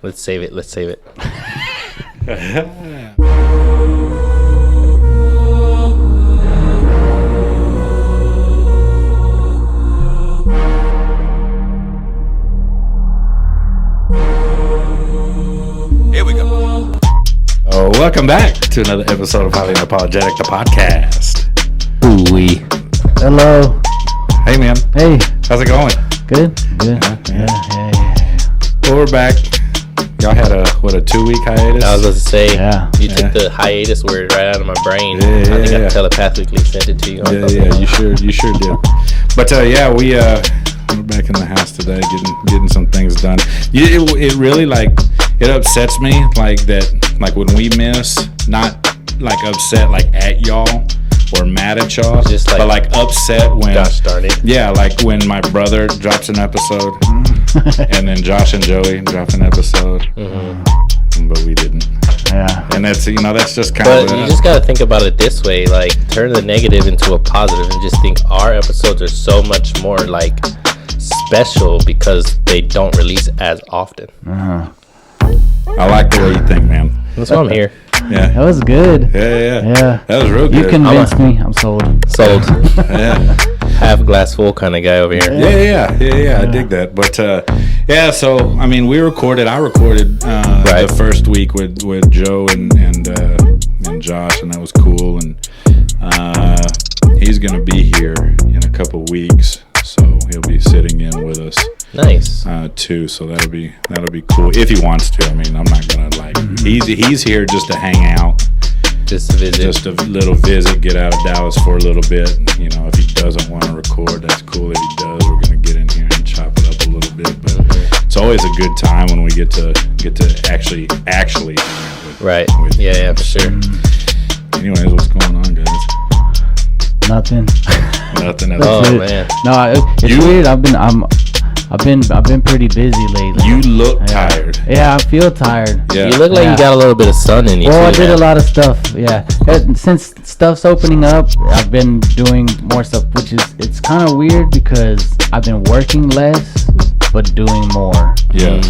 Let's save it. Here we go. Oh, welcome back to another episode of Highly Unapologetic, the podcast. Ooh-wee. Hello. Hey, man. Hey. How's it going? Good. Yeah. Well, we're back. Y'all had a 2-week hiatus? I was going to say, you took Yeah. the hiatus word right out of my brain. Yeah, I think yeah. I telepathically sent it to you. Yeah, you sure did. But we're back in the house today, getting some things done. It really it upsets me that when we miss, not upset at y'all or mad at y'all, just but upset when, gosh darn it. Yeah, when my brother drops an episode and then Josh and Joey drop an episode, but we didn't. Yeah. And that's just kind But of. you just got to think about it this way, turn the negative into a positive and just think our episodes are so much more special because they don't release as often. I like the way you think, man. That's why I'm here. Yeah. That was good. Yeah. That was real good. You convinced me. I'm sold. Sold. Yeah. Half glass full kind of guy over here. Yeah. I dig that. But so I recorded the first week with Joe and Josh, and that was cool. And he's gonna be here in a couple weeks, so he'll be sitting in with us. Nice. Too. So that'll be cool if he wants to. I'm not gonna he's here just to hang out. Just a visit. Just a little visit, get out of Dallas for a little bit. If he doesn't want to record, that's cool. If he does, we're gonna get in here and chop it up a little bit. But it's always a good time when we get to actually hang out with. Right. With Yeah, for sure. Anyways, what's going on, guys? Nothing. Nothing at That's all. Oh it. man. No, it's weird. I've been pretty busy lately. You look tired. Yeah, I feel tired. Yeah. You look like you got a little bit of sun in you. Well, I too, did man. a lot of stuff. Yeah. Since stuff's opening up, I've been doing more stuff, it's kind of weird because I've been working less but doing more. Yeah.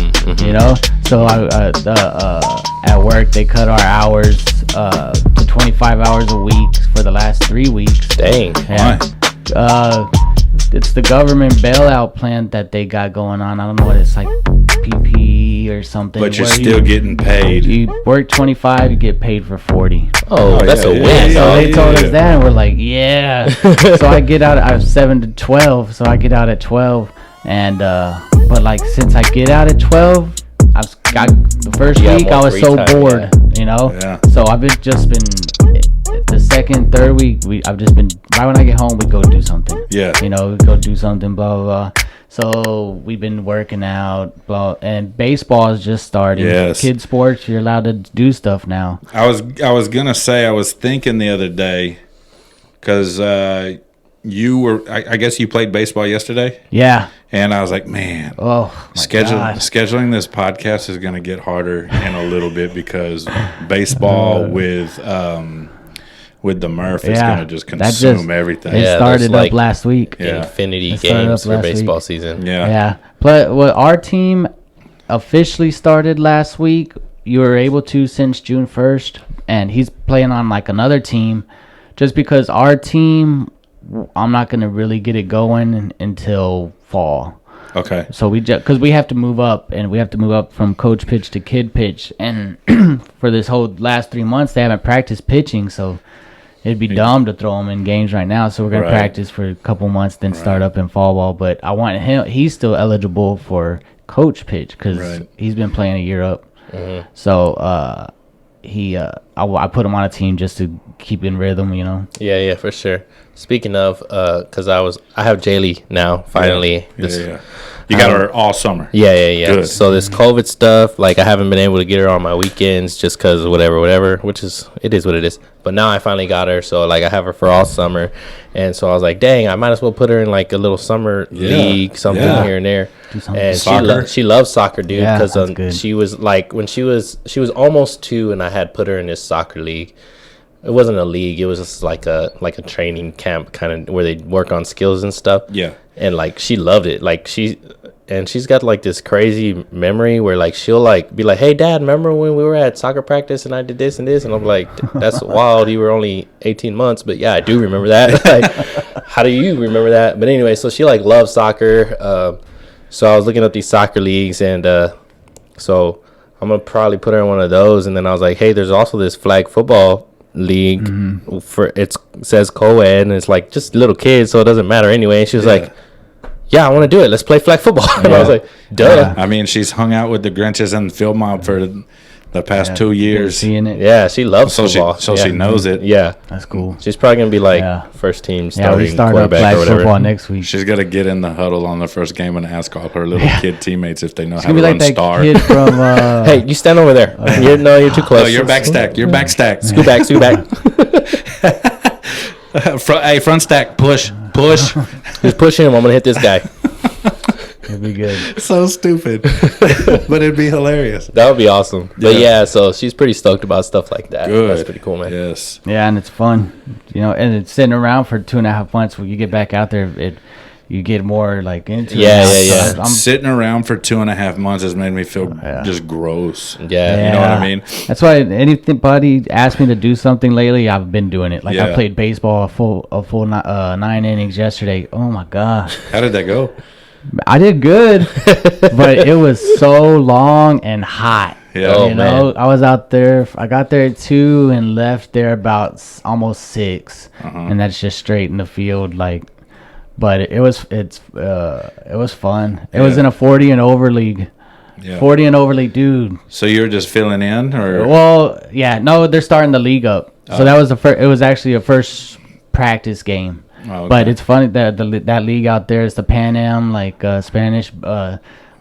So at work they cut our hours to 25 hours a week for the last 3 weeks. Dang. Yeah. It's the government bailout plan that they got going on. I don't know what it's like, PPE or something. But you're where still getting paid. You work 25, you get paid for 40. Oh, that's a win. So they told us that, and we're like, yeah. So I get out at 7 to 12. So I get out at 12, and but since I get out at 12, the first week I was so bored, Yeah. So I've been the second, third week. I've just been right when I get home, we go do something. Yeah. We go do something, blah blah blah. So we've been working out, and baseball is just starting. Yes. Kid sports, you're allowed to do stuff now. I was gonna say, I was thinking the other day, because you were, I guess you played baseball yesterday. Yeah. And I was like, man, Oh, my God. scheduling this podcast is gonna get harder in a little bit because baseball with the Murph is gonna just consume everything. It Yeah, started there's up last week. Yeah. Infinity It started games up for last baseball week. season. Yeah. But our team officially started last week. You were able to since June 1st, and he's playing on another team, just because our team, I'm not gonna really get it going until fall. Okay. So because we have to move up, and we have to move up from coach pitch to kid pitch, and for this whole last 3 months they haven't practiced pitching, so it'd be dumb to throw him in games right now. So we're gonna practice for a couple months, then start up in fall ball. But I want him; he's still eligible for coach pitch because he's been playing a year up. So I put him on a team just to keep in rhythm, Yeah, for sure. Speaking of, because I have Jaylee now finally. Yeah. You got her all summer. Yeah. Good. So this COVID stuff, I haven't been able to get her on my weekends just because whatever, which it is what it is. But now I finally got her, so I have her for all summer, and so I was like, dang, I might as well put her in a little summer league, something here and there. And she loves soccer, dude, because she was when she was almost 2, and I had put her in this soccer league. It wasn't a league; it was just like a training camp kind of where they work on skills and stuff. Yeah. And she loved it. and she's got like this crazy memory where like she'll like be like, "Hey Dad, remember when we were at soccer practice and I did this and this?" And I'm like, "That's wild. You were only 18 months, but yeah, I do remember that." Like, how do you remember that? But anyway, so she like loves soccer. So I was looking up these soccer leagues, and so I'm gonna probably put her in one of those. And then I was like, "Hey, there's also this flag football league for it says co-ed, and it's like just little kids, so it doesn't matter anyway." And she was like, "Yeah, I want to do it. Let's play flag football." And I was like, "Duh." I mean, she's hung out with the Grinches and the field mob for the past 2 years. Seeing it. Yeah, she loves football. She knows it. Yeah, That's cool. she's probably gonna be like first team Yeah, we starting start up quarterback flag or whatever. football next week. She's got to get in the huddle on the first game and ask all her little kid teammates if they know It's how gonna to be run like that star. kid from. Hey, you stand over there. You're too close. Oh, you're back stack. You're back stack. Scoot back. Front stack. Push. Just push him. I'm gonna hit this guy. It'd be good. So stupid, but it'd be hilarious. That would be awesome. But yeah, so she's pretty stoked about stuff like that. Good. That's pretty cool, man. Yes. Yeah, and it's fun, and it's sitting around for 2.5 months. When you get back out there, you get more like into it. Yeah. I'm Sitting around for 2.5 months has made me feel just gross. Yeah. You know what I mean? That's why anybody asked me to do something lately, I've been doing it. Like Yeah. I played baseball a full 9 innings yesterday. Oh my gosh, How did that go? I did good, but it was so long and hot. Yeah. Oh, you know, I was out there. I got there at 2 and left there about almost 6, and that's just straight in the field. Like, but it was fun. It was in a 40 and over league. Yeah. 40 and over league, dude. So you're just filling in, or Well, yeah, no, they're starting the league up. So that was the first. It was actually a first practice game. Oh, okay. But it's funny that that league out there is the Pan Am, like Spanish,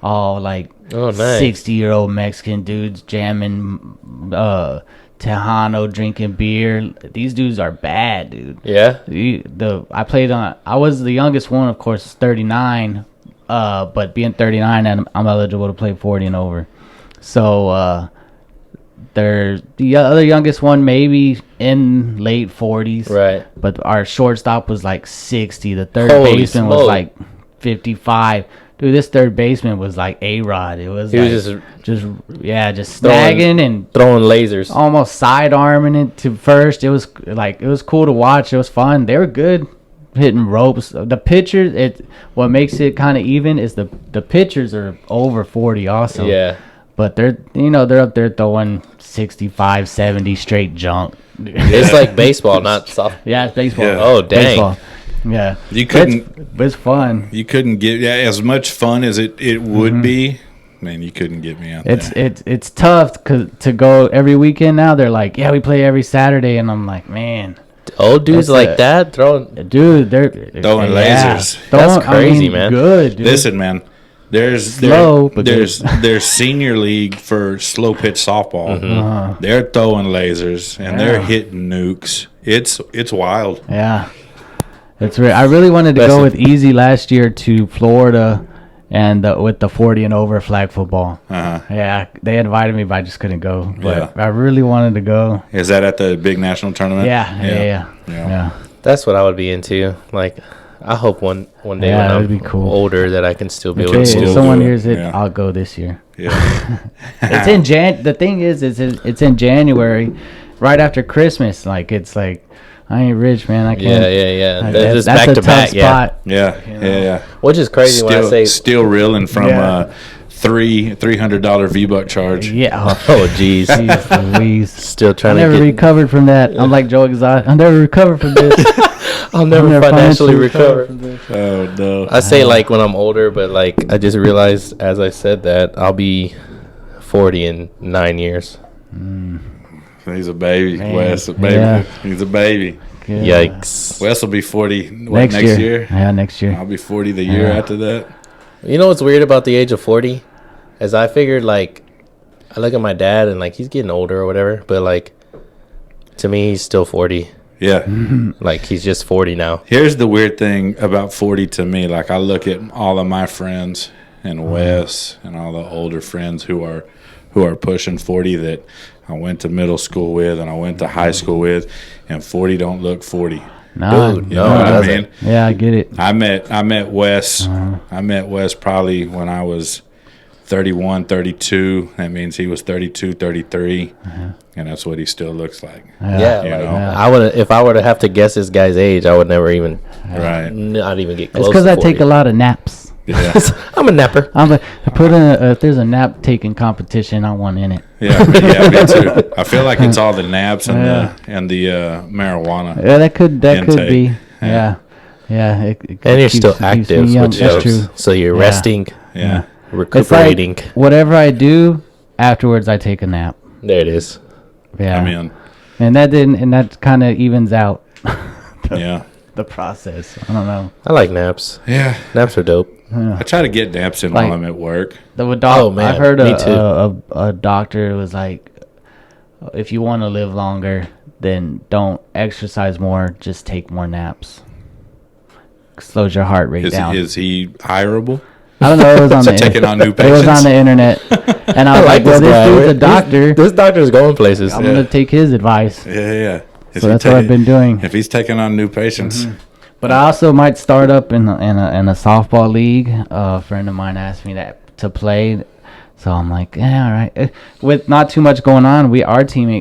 all like Oh, nice. 60-year-old Mexican dudes jamming Tejano, drinking beer. These dudes are bad, dude. Yeah. I was the youngest one, of course, 39. But being 39, and I'm eligible to play 40 and over. So there's the other youngest one, maybe in late 40s. Right. But our shortstop was like 60. The third Holy baseman was smoke. like 55. Dude, this third baseman was like A-Rod. It was He like was just Throwing- snagging and throwing lasers. almost side arming it to first. It was cool to watch. It was fun. They were good hitting ropes. The pitchers, what makes it kind of even is the pitchers are over 40 also. Yeah. But they're up there throwing 65, 70 straight junk. It's like baseball, not soft. Yeah, it's baseball. Yeah. Oh, dang. Baseball. Yeah. You couldn't- It's fun. you couldn't get as much fun as it would be. Man, you couldn't get me out there. It's tough to go every weekend now. They're like, yeah, we play every Saturday, and I'm like, man, Old dudes That's like it. that throwing. dude, they're Throwing lasers. That's crazy, man. Good, dude. Listen, man. Slow, but there's senior league for slow pitch softball. Uh-huh. They're throwing lasers and they're hitting nukes. It's wild. Yeah, it's I really wanted to go with Easy last year to Florida, and with the 40 and over flag football. Yeah, they invited me, but I just couldn't go. But I really wanted to go. Is that at the big national tournament? Yeah. That's what I would be into. Like, I hope one day when that'd be I'm cool. older that I can still be able Okay, to still if move. someone do it. hears it, Yeah. I'll go this year. Yeah. It's in The thing is, it's in January, right after Christmas. Like, it's like, I ain't rich, man. I can't. Yeah. Like, That's just that's back a to tough back. Yeah. spot. Yeah. Which is crazy when I say. Still reeling from Yeah. $300 V-Buck charge. Yeah. Oh, jeez. Jeez Louise. Still I trying never to get. recovered from that. I'm like Joe Exotic. I never recovered from this. I'll never financially recover. from this. Oh no. I say like when I'm older, but like I just realized as I said that I'll be 40 in 9 years. He's a baby. Man. Wes, a baby. Yeah. He's a baby. Yeah. Yikes. Wes will be 40 Next year. Yeah, next year. I'll be 40 the year Yeah. after that. You know what's weird about the age of 40? Is I figured like I look at my dad and like he's getting older or whatever, but like to me he's still 40. Yeah. Like he's just 40 now. Here's the weird thing about 40 to me. Like I look at all of my friends and Wes and all the older friends who are pushing 40 that I went to middle school with and I went to high school with, and 40 don't look 40. No, Dude, You know what I mean? Yeah, I get it. I met Wes. I met Wes probably when I was 31, 32. That means he was 32, 33. And that's what he still looks like. Yeah, You like, know? I would if I were to have to guess this guy's age, I would never even Right. not even get close. It's because to I take 40. a lot of naps. Yeah. I'm a napper. I put in if there's a nap taking competition, I want in it. Yeah, me too. I feel like it's all the naps and the marijuana. Yeah, that could Intake. be. Yeah. It And you're keeps- still keeps me active, young. which That's helps. true. So you're Yeah. resting, Yeah. It's recuperating. like whatever I do afterwards, I take a nap. There it is. Yeah, I mean, and that kind of evens out yeah. the process. I don't know. I like naps. Yeah. Naps are dope. I try to get naps in Like- while I'm at work. Oh, man, I've heard me too. a doctor was like, if you want to live longer, then don't exercise more. Just take more naps. Slows your heart rate down. Is he hireable? I don't know. It was on So the taking on new It was on patients? the internet, and I was like, "Well, this dude's a doctor. This doctor's going places. I'm gonna take his advice." Yeah. Is So he that's what I've been doing. If he's taking on new patients, But I also might start up in a softball league. A friend of mine asked me to play, so I'm like, yeah, all right. With not too much going on,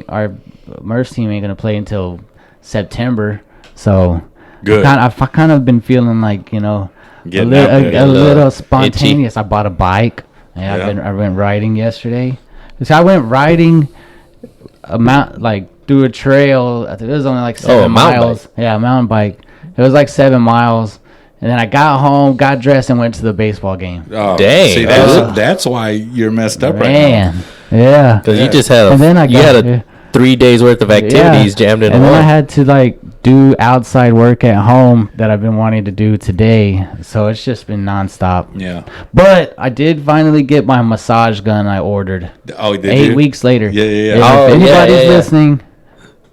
our Murph's team ain't gonna play until September. So good. I've kind of been feeling like Getting out there. a little Itchy. spontaneous. I bought a bike. Yeah, Yeah. I went riding yesterday. So I went riding through a trail. I think it was only like 7 a mountain miles. Yeah, a mountain bike. It was like 7 miles. And then I got home, got dressed, and went to the baseball game. Oh, Dang. See, that's why you're messed up right Man, now. yeah. Because you just had And then I you had got- 3 days worth of activities jammed in And then I one. had to do outside work at home that I've been wanting to do today. So it's just been nonstop. Yeah. But I did finally get my massage gun I ordered. Oh, did 8 you? weeks later. Yeah. If Oh, yeah, anybody's yeah. listening,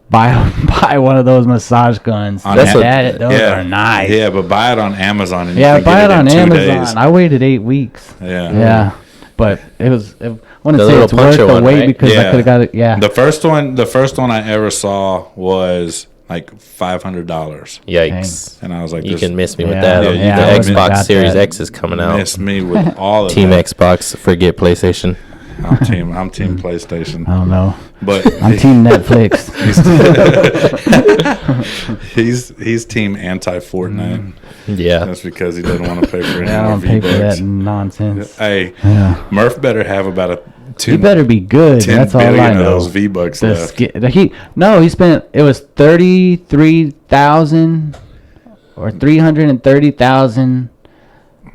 buy one of those massage guns. On Those Am- are nice. Yeah, but buy it on Amazon. And Yeah, you can buy get it on in 2 Amazon. days. I waited 8 weeks. Yeah. Yeah, but I wouldn't The say little it's worth puncher the one, wait right? because I Yeah. could have got it. Yeah, The first one I ever saw was like $500, Yikes. and I was like, You this can miss me with Yeah. that. Yeah, you the definitely Xbox got Series that. X is coming out. miss me with all of Team that. Xbox, forget PlayStation. I'm team PlayStation, I don't know. but I'm team Netflix. he's team anti Fortnite. Yeah. That's because he doesn't want to pay for any I more don't pay for that V-Bucks. nonsense. Hey, Yeah. Murph better have about a He better be good. 10 That's all billion I of know. those V-Bucks The left. he spent it was 33,000 or 330,000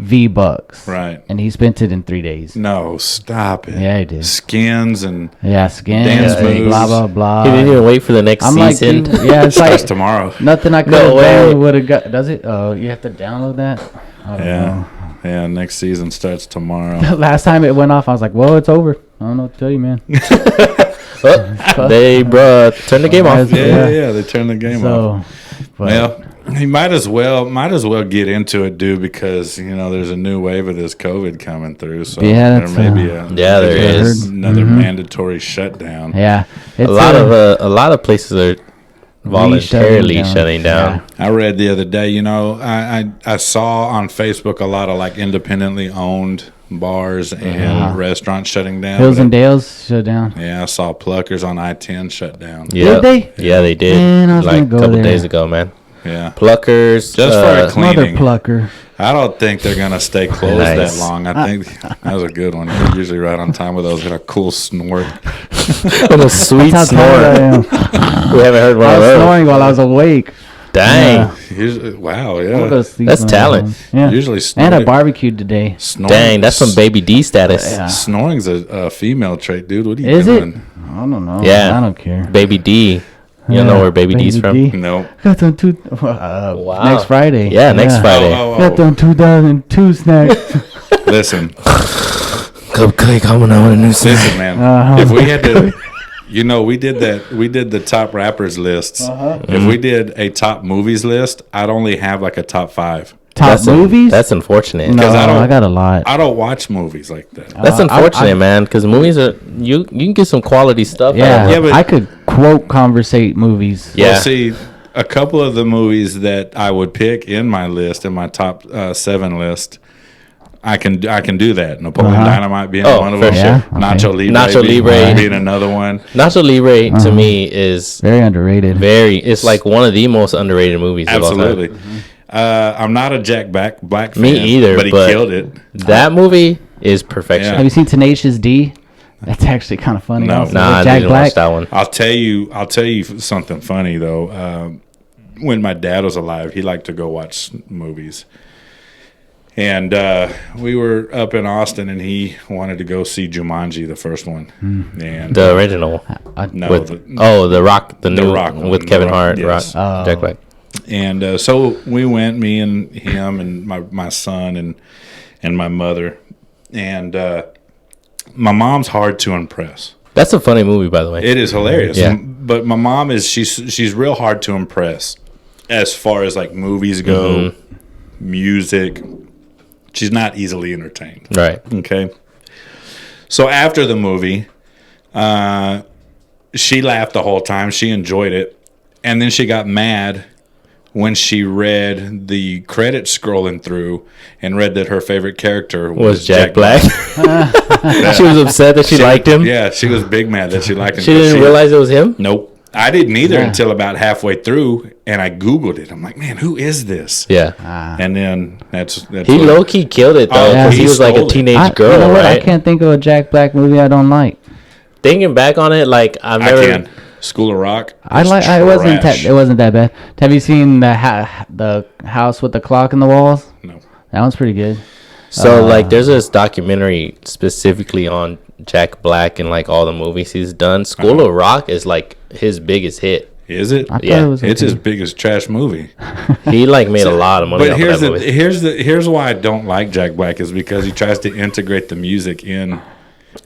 V-Bucks. Right. And he spent it in 3 days. No, stop it. Yeah, he did. Skins and Yeah, skins, Dance and moves. blah blah blah. He didn't even wait for the next I'm like, season. dude, yeah, it's starts like tomorrow. nothing I could No have way. done would have got. Does it? Oh, you have to download that. I don't Yeah. Yeah, next season starts tomorrow. know. Last time it went off, I was like, "Well, it's over." I don't know what to tell you, man. They, bruh, turn the game off. Yeah, they turned the game off. So, but Well, he might as well get into it, dude, because there's a new wave of this COVID coming through. So Yeah, there that's, may be Yeah, there is. another mandatory shutdown. yeah, A it's lot of places are voluntarily shutting down. I read the other day, I saw on Facebook a lot of like independently owned bars and restaurants shutting down. Hills and Dales shut down. Yeah, I saw Pluckers on I-10 shut down. Yeah. Did they? Yeah, they did. Man, I was like a gonna go couple there. days ago, man. Yeah. Pluckers. Just for a Mother cleaning. plucker. I don't think they're going to stay closed Nice. that long. I think that was a good one. You're usually right on time with those. Got a cool snort. little sweet That's how tired I snort. am. We haven't heard one I of was those. snoring while I was awake. Dang. Usually, wow, I'm gonna go yeah. sleep That's when I'm talent. home. Yeah. Usually And I snoring. barbecued today. Snoring, Dang, that's some baby D status. Yeah. Snoring's a female trait, dude. What are you Is it? doing? I don't know. Yeah. I don't care. Baby D. You don't know where Baby D's from? D. No. Got them Wow. next Friday. Yeah, next Friday. Got them 2002 snacks. Listen, Cupcake coming out with a new listen, man. If we had to, we did that. We did the top rappers lists. If we did a top movies list, I'd only have like a top 5. Top movies? That's unfortunate. No, I don't- I got a lot. I don't watch movies like that. That's unfortunate, man. Because movies are you can get some quality stuff. Yeah, out of Yeah, them. but- I could quote conversate movies. Yeah. Well, see, a couple of the movies that I would pick in my list, in my top 7 list, I can do that. Napoleon Dynamite being one of them. Sure. Nacho Libre being another one. Nacho Libre to me is very underrated. It's like one of the most underrated movies. Absolutely. Of all time. I'm not a Jack Black fan. Me either. But he killed it. That movie is perfection. Yeah. Have you seen Tenacious D? That's actually kind of funny. No. Also. Nah, I Jack didn't Black. watch that one. I'll tell you something funny though. When my dad was alive, he liked to go watch movies. And we were up in Austin, and he wanted to go see Jumanji, the first one, and The original. no, The Rock, the new Rock with one, Kevin The Rock, Hart, yes. Rock, Jack Black. And so we went, me and him and my son and my mother, and my mom's hard to impress. That's a funny movie, by the way. It is hilarious. Yeah. But my mom she's real hard to impress as far as like movies go, music. She's not easily entertained. Right. Okay. So after the movie, she laughed the whole time. She enjoyed it. And then she got mad when she read the credits scrolling through and read that her favorite character Was Jack Black. She was upset that she liked him. Yeah, she was big mad that she liked him. She didn't realize it was him? Nope. I didn't either until about halfway through, and I Googled it. I'm like, man, who is this? Yeah. And then that's He low-key killed it, though, because he was like a teenage girl, you know what? right? I can't think of a Jack Black movie I don't like. Thinking back on it, like, I've never... I can. School of Rock. It wasn't that bad. Have you seen the house with the clock in the walls? No. That one's pretty good. So, like, there's this documentary specifically on Jack Black and, like, all the movies he's done. School of Rock is, like, his biggest hit. Is it? I thought Yeah. it was It's okay. his biggest trash movie. He, like, made a lot of money But off here's of that movie. here's why I don't like Jack Black is because he tries to integrate the music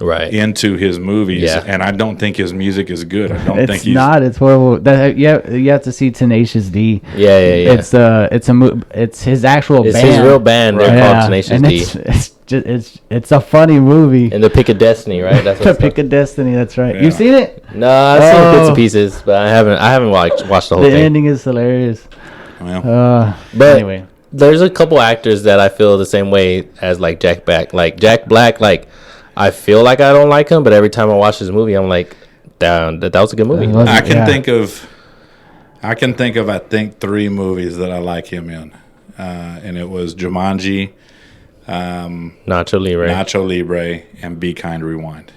Right. into his movies, Yeah. and I don't think his music is good. I don't It's think he's not. It's horrible. You have to see Tenacious D. Yeah. It's his actual It's band. his real band. They're Yeah, called Tenacious and D. it's a funny movie. And the Pick of Destiny, right? That's The what's Pick of Destiny. That's right. Yeah. You've seen it? No, I've seen bits Oh. and pieces, but I haven't watched the whole The thing. ending is hilarious. well, But Anyway, there's a couple actors that I feel the same way as like Jack Black. Like Jack Black, like I feel like I don't like him, but every time I watch his movie, I'm like, damn, that was a good movie. I can Yeah. think of I think 3 movies that I like him in, and it was Jumanji, Nacho Libre. Nacho Libre, and Be Kind Rewind.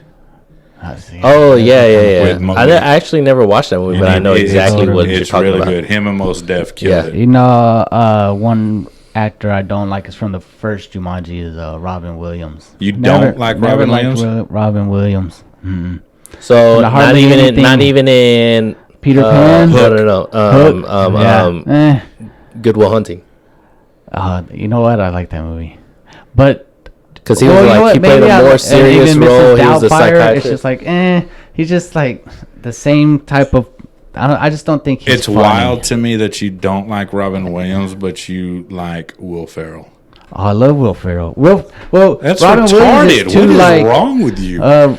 Oh yeah. With Mo- I actually never watched that movie, but I know exactly what you're it's talking really about. good. Him and Mos Def killed Yeah. it. You know, one actor I don't like is from the first Jumanji is Robin Williams. You don't like Robin Williams? Robin Williams. So Not not hardly even anything. in Peter Pan. No. Hook. Yeah. Good Will Hunting, You know what? I like that movie, but because he was he played a more serious role. He was a psychiatrist. It's just like, he's just like the same type of. I just don't think he's. It's funny. wild to me that you don't like Robin Williams, but you like Will Ferrell. Oh, I love Will Ferrell. That's Robin retarded. Williams is too, What is like, wrong with you?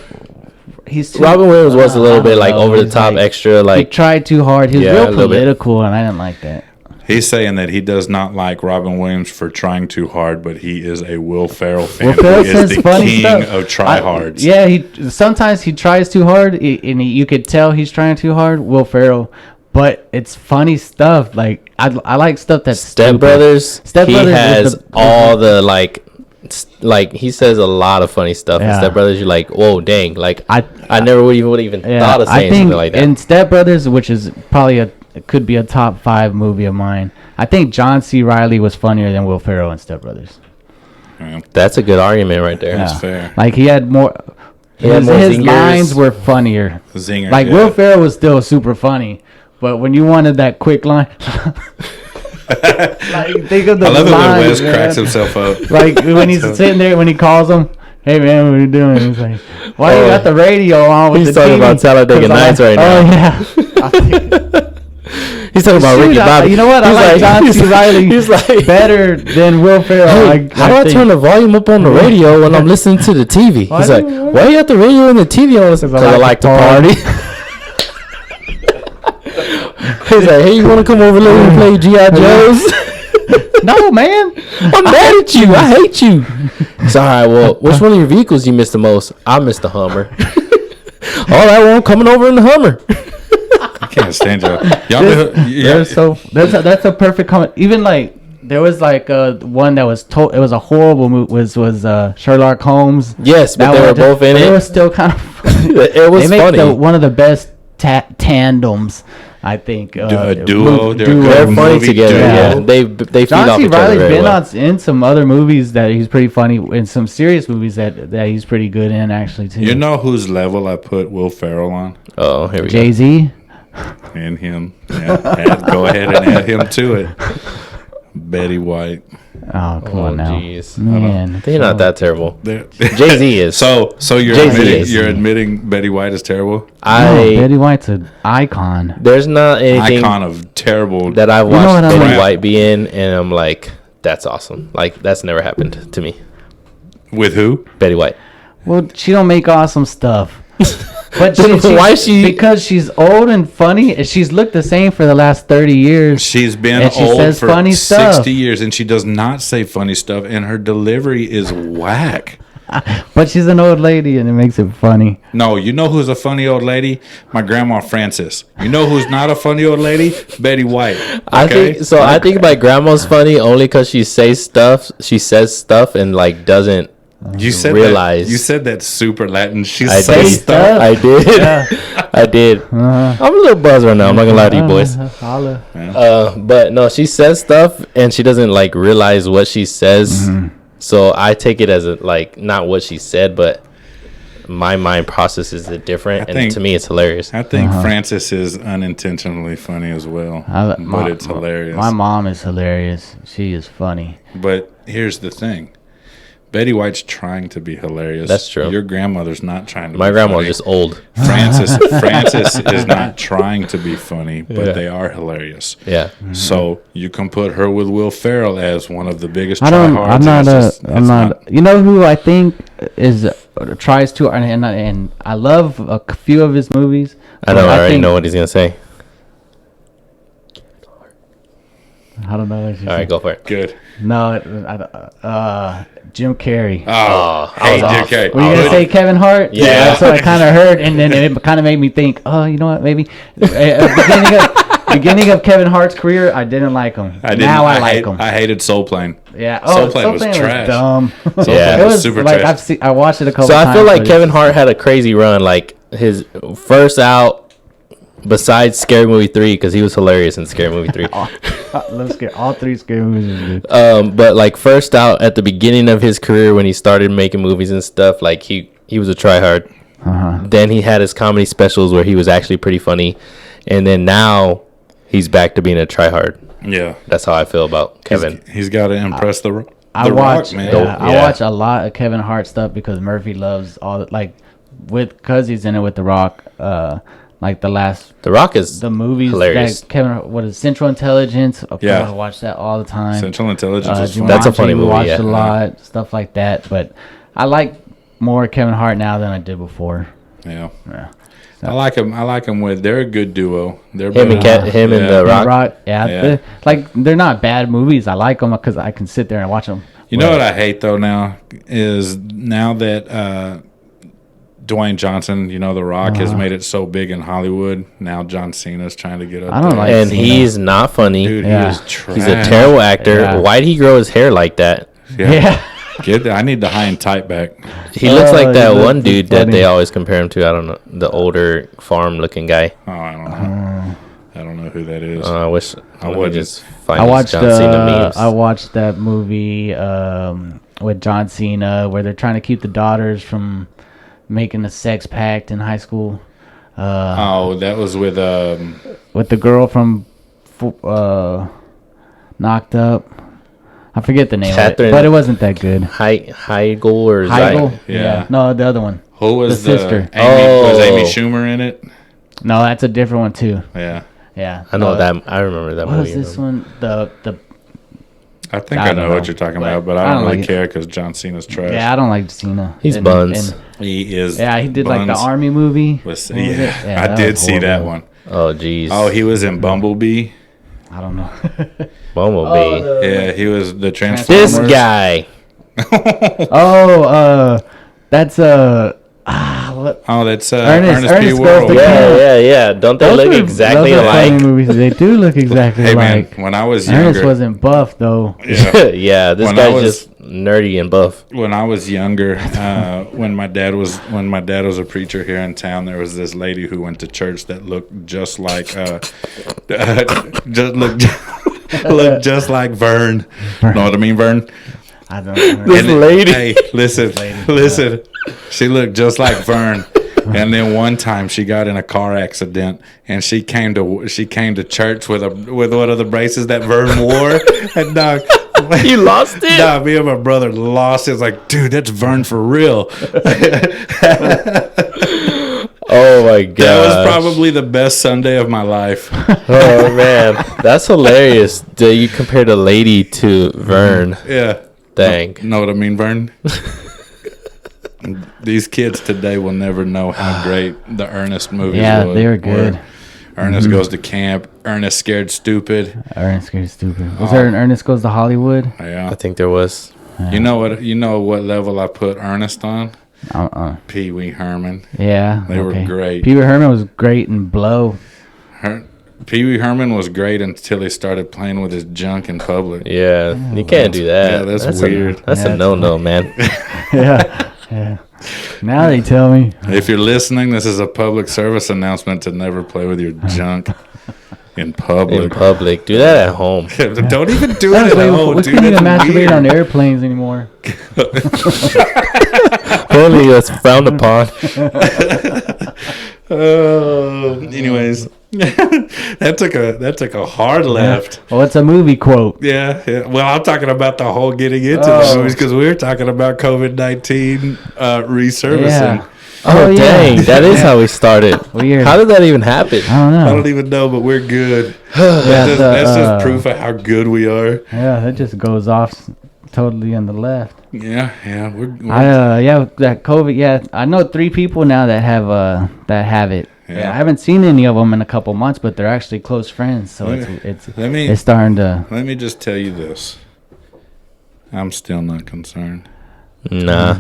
He's too, Robin Williams was a little I bit don't like know, over the he's top, like- extra, he like tried too hard. He was Yeah, a real little bit. political, and I didn't like that. He's saying that he does not like Robin Williams for trying too hard, but he is a Will Ferrell fan. Will Ferrell He says is the funny king stuff. of tryhards. Yeah, sometimes he tries too hard, and you could tell he's trying too hard. Will Ferrell, but it's funny stuff. Like I like stuff that's Step stupid. Brothers. Step He Brothers has was all the like he says a lot of funny stuff in Yeah. Step Brothers. You're like, whoa, dang! Like I never would even thought of saying something like that. in Step Brothers, which is probably could be a top 5 movie of mine. I think John C. Reilly was funnier than Will Ferrell in Step Brothers. That's a good argument right there. That's fair. Like he had more. had more His zingers. lines were funnier. Zinger. Like yeah. Will Ferrell was still super funny, but when you wanted that quick line, like think of the I love it when lines, Wes man. cracks himself up. Like when he's sitting there, when he calls him, "Hey man, what are you doing?" He's like, "Why you got the radio on with He's the talking TV?" about Talladega 'Cause I'm Nights right now. Oh yeah. He's talking about Shoot, Ricky Bobby. you know what? I He's like John C. Reilly He's like, better than Will Ferrell. hey, how do I think. turn the volume up on the radio when I'm listening to the TV? He's like, why you got the radio and the TV on? Because I like to party. He's like, hey, you want to come over let me play G.I. Joes? No, man. I'm mad at you. I hate you. It's all right. Well, which one of your vehicles you missed the most? I missed the Hummer. All right, well, I'm coming over in the Hummer. I can't stand you. That's a perfect comment. Even like there was like one that was it was a horrible movie. Was Sherlock Holmes? Yes, but they were both in it. It was still kind of funny. It was funny. One of the best tandems. I think a duo. They're funny together. Yeah, they feed off each other very well. John C. Reilly's been in some other movies that he's pretty funny in, some serious movies that he's pretty good in actually too. You know whose level I put Will Ferrell on? Oh, here we go. Jay-Z. And him. Yeah, go ahead and add him to it. Betty White. Oh, come on now. Geez. Man. They're not that terrible. Jay-Z is. So you're admitting Betty White is terrible? Betty White's an icon. There's not anything icon of terrible that I've watched Betty White be in, and I'm like, that's awesome. Like, that's never happened to me. With who? Betty White. Well, she don't make awesome stuff. But why is she? Because she's old and funny, and she's looked the same for the last 30 years. She's been old for 60 years, and she does not say funny stuff, and her delivery is whack. But she's an old lady, and it makes it funny. No, you know who's a funny old lady? My grandma Frances. You know who's not a funny old lady? Betty White. Okay? I think my grandma's funny only because she says stuff and like doesn't. You said that super Latin. She says stuff. I did. Yeah. I did. I'm a little buzzed right now. I'm not gonna lie to you boys. But no, she says stuff and she doesn't like realize what she says. Mm-hmm. So I take it as like not what she said, but my mind processes it different, and to me, it's hilarious. I think Frances is unintentionally funny as well, but it's hilarious. My mom is hilarious. She is funny. But here's the thing. Betty White's trying to be hilarious. That's true. Your grandmother's not trying to My grandma's just old. Frances is not trying to be funny, but they are hilarious. Yeah. Mm-hmm. So you can put her with Will Ferrell as one of the biggest tryhards. I'm not. You know who I think tries to, and I love a few of his movies. I already know what he's going to say. I don't know. All right, go for it. Good. No, Jim Carrey. Oh, hey, Jim Carrey. Were you going to say Kevin Hart? Yeah. That's what I kind of heard, and then it kind of made me think, oh, you know what, maybe. Beginning of Kevin Hart's career, I didn't like him. I like him. I hated Soul Plane. Yeah. Soul Plane was trash. Dumb. It was super like, trash. I watched it a couple times. So I feel like Kevin Hart had a crazy run. Like, his first out, besides Scary Movie 3, because he was hilarious in Scary Movie 3. Let's get all three Scary movies. Good. But like first out at the beginning of his career when he started making movies and stuff, like he was a tryhard. Then he had his comedy specials where he was actually pretty funny, and then now he's back to being a tryhard. Yeah, that's how I feel about Kevin. He's got to impress the Rock, man. I watch a lot of Kevin Hart stuff because Murphy loves all because he's in it with the Rock. Like The Rock is the movies hilarious. That Kevin, what is Central Intelligence? Yeah, I watch that all the time. Central Intelligence is fun. That's a funny movie. Watched a lot stuff like that, but I like more Kevin Hart now than I did before. Yeah. So. I like him with. They're a good duo. They're him and The Rock. Yeah. They're not bad movies. I like them because I can sit there and watch them. You know what I hate though now is now that. Dwayne Johnson, The Rock, has made it so big in Hollywood. Now John Cena's trying to get up there. And Cena. He's not funny. Dude, he is trash. He's a terrible actor. Yeah. Why'd he grow his hair like that? Yeah. I need the high and tight back. He looks like that one dude that they always compare him to. I don't know. The older farm-looking guy. Oh, I don't know. I don't know who that is. I wish I would just find John Cena memes. I watched that movie with John Cena where they're trying to keep the daughters from making a sex pact in high school. That was with the girl from Knocked Up. I forget the name of it, but it wasn't that good. Heigl? Yeah. No, the other one. Who was the sister? Was Amy Schumer in it? No, that's a different one too. Yeah. I know that. I remember that movie. What was this one? I think I know what you're talking about, but I don't really care because John Cena's trash. Yeah, I don't like Cena. He's buns. He is. Yeah, he did buns. Like the army movie. I did see that one. Oh, jeez. Oh, he was in Bumblebee. I don't know. Bumblebee. Yeah, he was the This Transformers. guy. That's Oh, that's Ernest P. goes Worrell. to camp. Yeah. Don't they look exactly those are funny alike? movies. They do look exactly Hey man, alike. when I was Ernest younger, wasn't buff though. Yeah, this When I guy's was- just nerdy and buff. when I was younger, when my dad was a preacher here in town, there was this lady who went to church that looked just like looked just like Vern. Know what I mean, Vern? I don't know. This lady. Hey, listen. She looked just like Vern. And then one time she got in a car accident, and she came to church with one of the braces that Vern wore. And dog, You lost it? nah, me and my brother lost it. It's like, dude, that's Vern for real. Oh my god. That was probably the best Sunday of my life. Oh man, that's hilarious. Do you compare the lady to Vern? Yeah. Dang. Know what I mean, Vern? These kids today will never know how great the Ernest movies Yeah, were. they were good. Ernest Goes to Camp. Ernest Scared Stupid. Ernest Goes Stupid. Was there an Ernest Goes to Hollywood? Yeah. I think there was. You know what level I put Ernest on? Pee Wee Herman. Yeah. They were great. Pee Wee Herman was great in Blow. Pee Wee Herman was great until he started playing with his junk in public. Yeah, you can't do that. Yeah, that's weird. That's a no-no, man. Yeah. Now they tell me. If you're listening, this is a public service announcement to never play with your junk in public. In public, do that at home. Don't even do it at home, We dude. couldn't even That's masturbate weird. on airplanes anymore. Apparently, that's frowned upon. Anyways, that took a hard left. Well, it's a movie quote. Yeah. Well, I'm talking about the whole getting into the movies because we were talking about COVID-19 resurfacing. Yeah. Oh, yeah. dang, that is how we started. Weird. How did that even happen? I don't know. I don't even know, but we're good. Yeah, That's just proof of how good we are. Yeah, that just goes off totally on the left. Yeah. We're That COVID. Yeah, I know 3 people now that have it. Yeah. I haven't seen any of them in a couple months, but they're actually close friends. So it's starting to. Let me just tell you this. I'm still not concerned. Nah.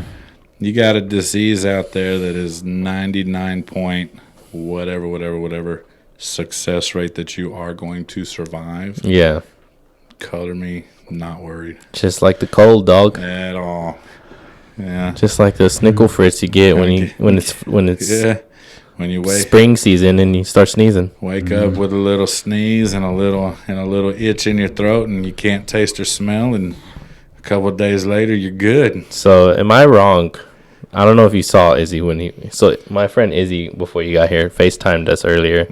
You got a disease out there that is 99 point whatever success rate that you are going to survive. Yeah. Color me not worried Just like the cold, dog. at all. Yeah. Just like the snickle fritz you get when it's Yeah. When you spring season and you start sneezing. wake up with a little sneeze and a little itch in your throat and you can't taste or smell, and a couple of days later you're good. So am I wrong? I don't know if you saw Izzy so my friend Izzy, before you got here, FaceTimed us earlier,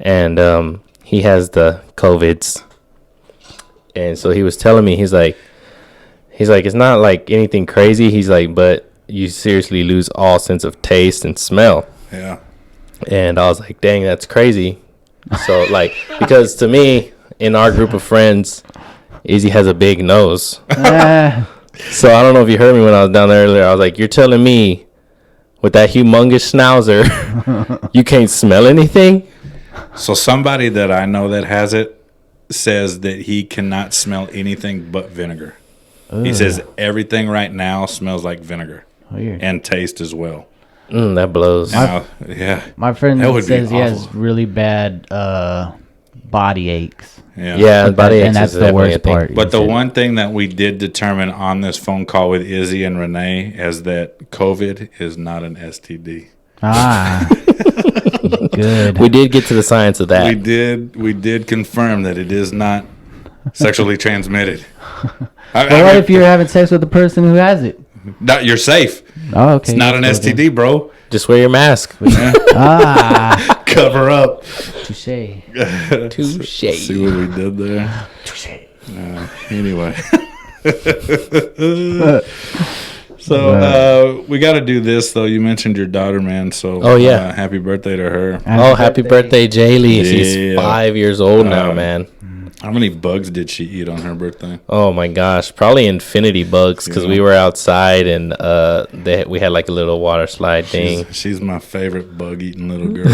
and he has the COVIDs, and so he was telling me, he's like it's not like anything crazy. He's like, but you seriously lose all sense of taste and smell. Yeah. And I was like, dang, that's crazy. So like, because to me, in our group of friends, Izzy has a big nose. So I don't know if you heard me when I was down there earlier. I was like, you're telling me with that humongous schnauzer, you can't smell anything? So somebody that I know that has it says that he cannot smell anything but vinegar. He says everything right now smells like vinegar. Weird. And taste as well. That blows. Yeah. My friend That would be says he has awful. really bad body aches. Yeah, body aches and that's is the definitely a worst thing. part. But He the said. one thing that we did determine on this phone call with Izzy and Renee is that COVID is not an STD. Good. We did get to the science of that. We did confirm that it is not sexually transmitted. But what if you're having sex with the person who has it? You're safe. Oh, okay. It's not an STD, bro. Just wear your mask. Cover up. Touche. Touche. See what we did there? Touche. Anyway. So we got to do this, though. You mentioned your daughter, man. So Oh, yeah. happy birthday to her. Oh, happy birthday, Jaylee. She's Yeah. 5 years old now, man. How many bugs did she eat on her birthday? Oh my gosh, probably infinity bugs because we were outside and we had like a little water slide thing. She's my favorite bug eating little girl.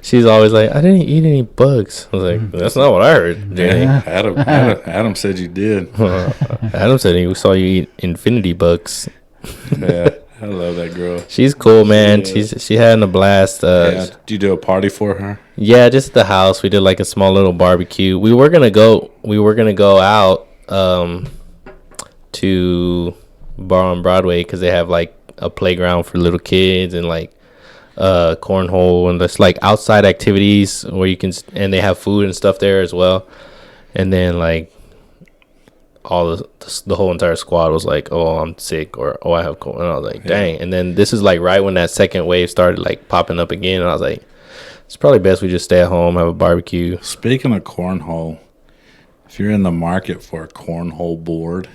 She's always like, I didn't eat any bugs. I was like, that's not what I heard. Yeah. Adam said you did. Adam said he saw you eat infinity bugs. Yeah, I love that girl. She's cool, man. She having a blast. Did you do a party for her? Yeah, just at the house. We did like a small little barbecue. We were gonna go out to Bar on Broadway because they have like a playground for little kids and like cornhole and just like outside activities where you can, and they have food and stuff there as well. And then like all the whole entire squad was like, oh, I'm sick, or oh, I have cold, and I was like, dang. And then this is like right when that second wave started like popping up again, and I was like, it's probably best we just stay at home, have a barbecue. Speaking of cornhole, if you're in the market for a cornhole board,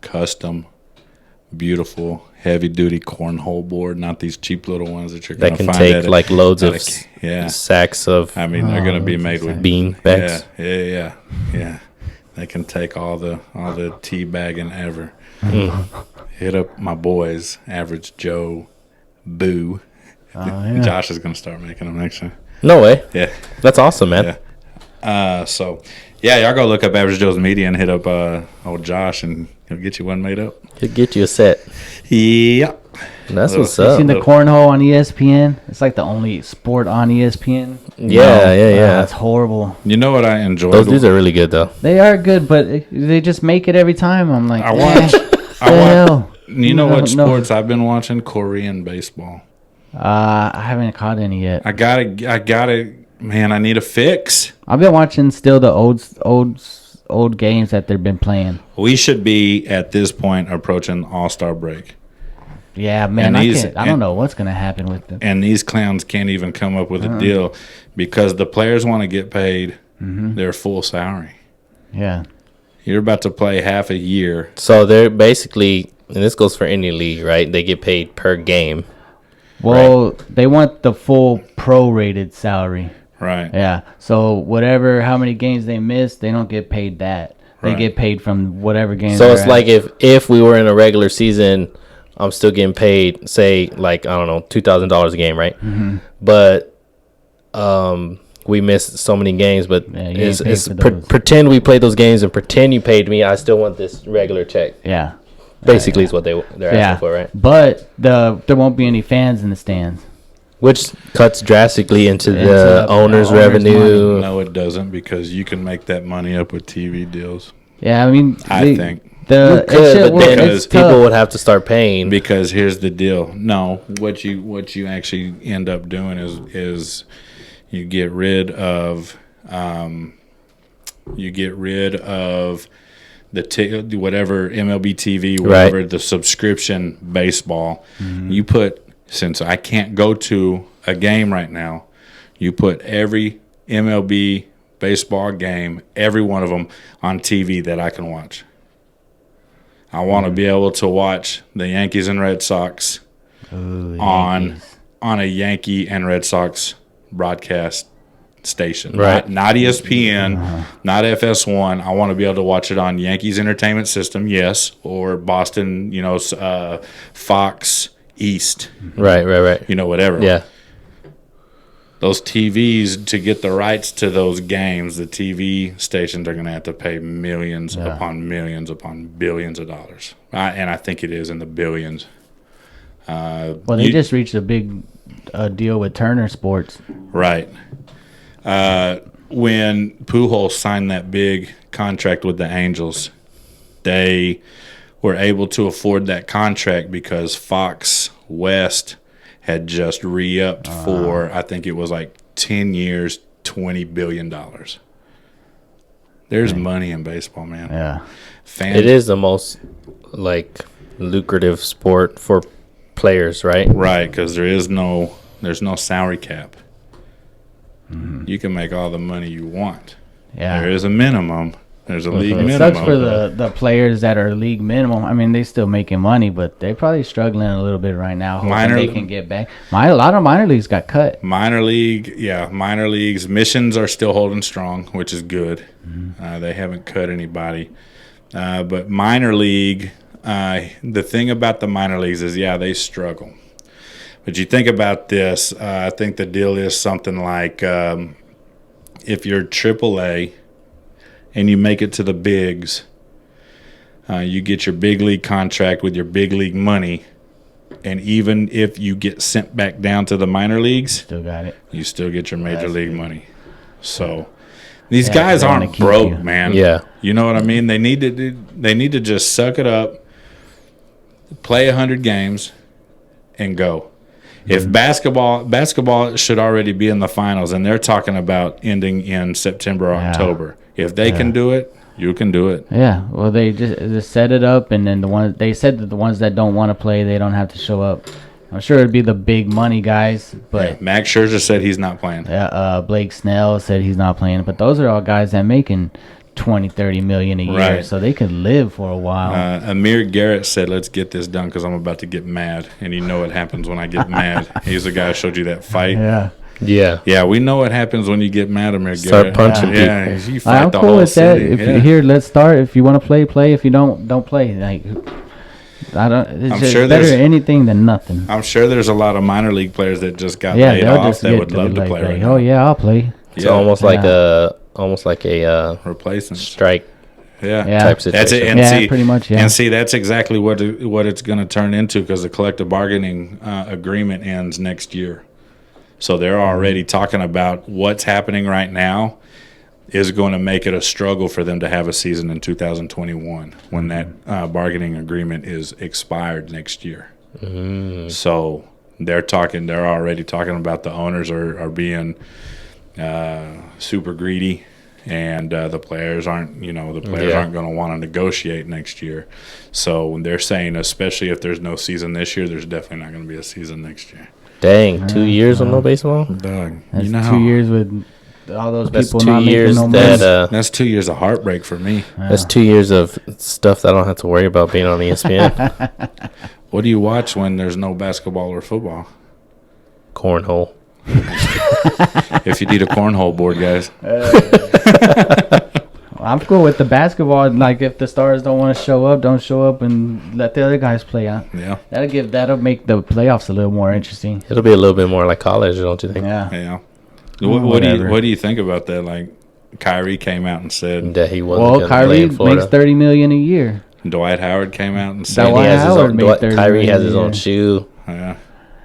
custom, beautiful, heavy-duty cornhole board, not these cheap little ones that you're going to find. That can take like loads of sacks of. I mean, they're going to be made with bean bags. Yeah. They can take all the tea bagging ever. Hit up my boys, Average Joe, Boo. Josh is going to start making them next time. No way. Yeah. That's awesome, man. Yeah. Y'all go look up Average Joe's Media and hit up old Josh, and he'll get you one made up. He'll get you a set. Yeah. That's what's You up. seen the cornhole on ESPN? It's like the only sport on ESPN. Yeah. That's horrible. You know what I enjoy? Those dudes are really good, though. They are good, but they just make it every time. I'm like, I watch. hell? You know what sports I've been watching? Korean baseball. I haven't caught any yet. I gotta. Man, I need a fix. I've been watching still the old games that they've been playing. We should be at this point approaching All-Star break. Yeah, man, I don't know what's gonna happen with them. And these clowns can't even come up with a deal because the players want to get paid their full salary. Yeah, you're about to play half a year. So they're basically, and this goes for any league, right? They get paid per game. Well, they want the full prorated salary. Right. Yeah. So how many games they miss, they don't get paid that. They get paid from whatever game. So it's like if we were in a regular season, I'm still getting paid, say, like, I don't know, $2,000 a game, right? Mm-hmm. But we missed so many games, but pretend we played those games and pretend you paid me. I still want this regular check. Yeah. Basically is what they're asking for, right? But there won't be any fans in the stands. Which cuts drastically into the owner's revenue. No, it doesn't, because you can make that money up with TV deals. Yeah, I mean, I think. But then people would have to start paying. Because here's the deal. No, what you actually end up doing is you get rid of the whatever MLB TV, whatever the subscription baseball. You put, since I can't go to a game right now, you put every MLB baseball game, every one of them, on TV that I can watch. I want to be able to watch the Yankees and Red Sox on a Yankee and Red Sox broadcast station. Right. Not ESPN, not FS1. I want to be able to watch it on Yankees Entertainment System, yes, or Boston, Fox East. Right. Whatever. Yeah. Those TVs, to get the rights to those games, the TV stations are going to have to pay millions upon millions upon billions of dollars. And I think it is in the billions. They just reached a big deal with Turner Sports. Right. When Pujols signed that big contract with the Angels, they were able to afford that contract because Fox West had just re-upped for, I think it was like 10 years, $20 billion. There's money in baseball, man. Yeah. It is the most, lucrative sport for players, right? Right, because there's no salary cap. You can make all the money you want. Yeah. There is a minimum, There's a league It minimum. sucks for the players that are league minimum. I mean, they still making money, but they're probably struggling a little bit right now. Hoping they can get back. A lot of minor leagues got cut. Minor leagues. Missions are still holding strong, which is good. They haven't cut anybody. But minor league, the thing about the minor leagues is, they struggle. But you think about this, I think the deal is something like if you're AAA and you make it to the bigs, you get your big league contract with your big league money, and even if you get sent back down to the minor leagues, Still got it. you still get your major league money. So these guys aren't broke, man. Yeah. You know what I mean? They need to just suck it up, play 100 games, and go. If basketball should already be in the finals, and they're talking about ending in September or October. If they can do it, you can do it. Yeah, well, they just set it up, and then they said that the ones that don't want to play, they don't have to show up. I'm sure it'd be the big money guys, but Max Scherzer said he's not playing. Blake Snell said he's not playing, but those are all guys that making 20-30 million a year, so they could live for a while. Amir Garrett said, "Let's get this done because I'm about to get mad," and you know what happens when I get mad. He's the guy who showed you that fight. Yeah, we know what happens when you get mad, Amir Garrett. Start punching people. Yeah, you fight I'm the cool whole with that. city. If here, let's start. If you want to play. If you don't play. Like, I don't. It's just sure better there's- anything than nothing. I'm sure there's a lot of minor league players that just got laid they'll off just that get would love to play right Oh now. yeah, I'll play. It's almost like a Replacement. strike Yeah. type situation. That's it. And Yeah, see, pretty much, yeah. And see, that's exactly what it's going to turn into because the collective bargaining agreement ends next year. So they're already talking about what's happening right now is going to make it a struggle for them to have a season in 2021 when that bargaining agreement is expired next year. So they're already talking about the owners are being super greedy. And the players aren't going to want to negotiate next year. So they're saying, especially if there's no season this year, there's definitely not going to be a season next year. Dang, 2 years with no baseball? Dog, That's you know 2 years with all those That's people 2 not years making no that money. that's 2 years of heartbreak for me. that's 2 years of stuff that I don't have to worry about being on ESPN. What do you watch when there's no basketball or football? Cornhole. If you need a cornhole board, guys. I'm cool with the basketball. Like, if the stars don't want to show up, don't show up, and let the other guys play out. Yeah. That'll make the playoffs a little more interesting. It'll be a little bit more like college, don't you think? Yeah. Yeah. Mm, What whatever. do you think about that? Like, Kyrie came out and said, That he wasn't Well, going to play Kyrie in Florida. makes $30 million a year. Dwight Howard came out and said, And he Dwight has his Howard own, made 30 Kyrie has million his a own year. shoe. yeah.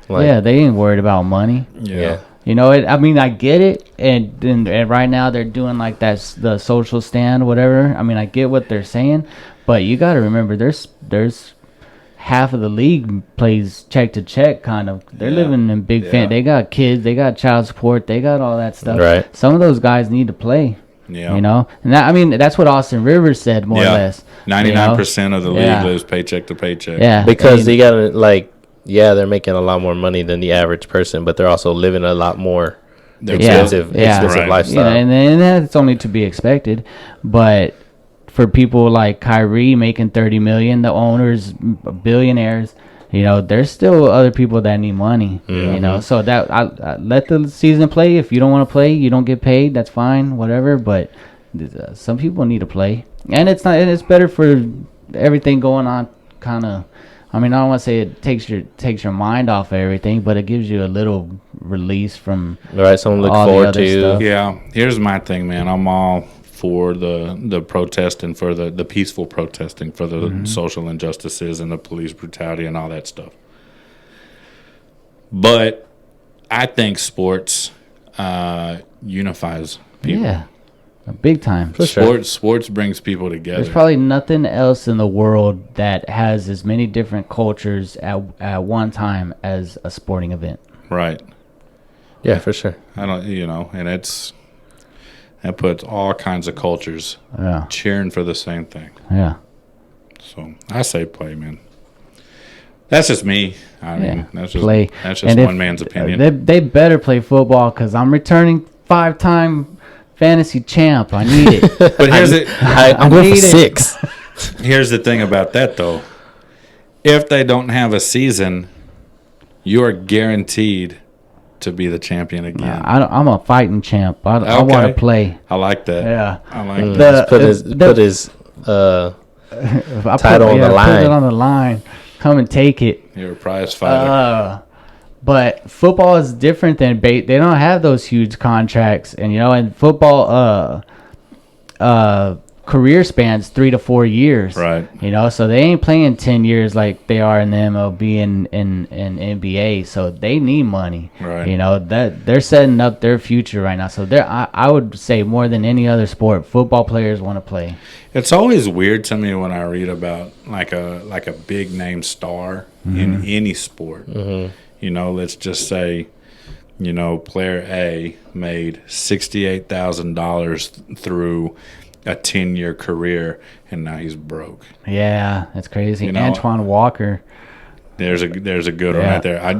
Like, Yeah, they ain't worried about money. yeah. You know, I mean, I get it, and right now they're doing like the social stand, whatever. I mean, I get what they're saying, but you got to remember, there's half of the league plays check to check, kind of. They're living in big fan. They got kids, they got child support, they got all that stuff. Right. Some of those guys need to play. Yeah. You know, and that's what Austin Rivers said more or less. 99% of the league Yeah. lives paycheck to paycheck. Yeah, Because I mean, they got to, like, yeah, they're making a lot more money than the average person, but they're also living a lot more expensive Right. lifestyle. and that's only to be expected. But for people like Kyrie making $30 million, the owners, billionaires, you know, there's still other people that need money. You know, so that I let the season play. If you don't want to play, you don't get paid. That's fine, whatever. But some people need to play, and it's not. And it's better for everything going on. Kind of. I mean, I don't want to say it takes your mind off of everything, but it gives you a little release from Right, something to look all the forward other to. stuff. Yeah, here's my thing, man. I'm all for the protesting, for the peaceful protesting, for the social injustices and the police brutality and all that stuff. But I think sports unifies people. Yeah, big time. Sports brings people together. There's probably nothing else in the world that has as many different cultures at one time as a sporting event. Right. Yeah, for sure. And that puts all kinds of cultures Yeah, cheering for the same thing. yeah. So I say play, man. That's just me. I mean, that's just play. That's And just if- one man's opinion. They better play football because I'm returning five-time fantasy champ. I need it. But here's it. I'm going for need it. 6. Here's the thing about that, though. If they don't have a season, you are guaranteed to be the champion again. I'm a fighting champ. I Okay. want to play. I like that. Yeah. I like that. Just put his title on the line. Put it on the line. Come and take it. You're a prize fighter. But football is different than They don't have those huge contracts, and in football, career spans 3 to 4 years. Right. So they ain't playing 10 years like they are in the MLB and NBA. So they need money. Right. That they're setting up their future right now. So I would say more than any other sport, football players want to play. It's always weird to me when I read about like a big name star in any sport. Mm-hmm. Let's just say, player A made $68,000 through a 10-year career, and now he's broke. Yeah, that's crazy. Antoine Walker. There's a good one right there. How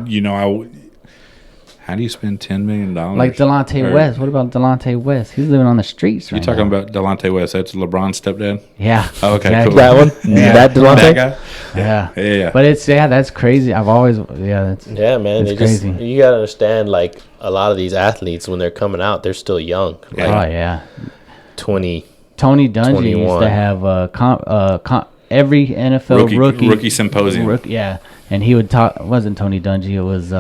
do you spend $10 million? Like Delonte West. What about Delonte West? He's living on the streets right You talking about Delonte West? That's LeBron's stepdad? Yeah. Oh, okay, exactly. cool. That one? Yeah. That Delonte? That guy? Yeah. Yeah. But that's crazy. I've always, that's Man. It's crazy. You got to understand, like, a lot of these athletes, when they're coming out, they're still young. Like, Oh, yeah. 20. Tony Dungy 21. used to have every NFL rookie symposium. Yeah. And he would talk, it wasn't Tony Dungy, it was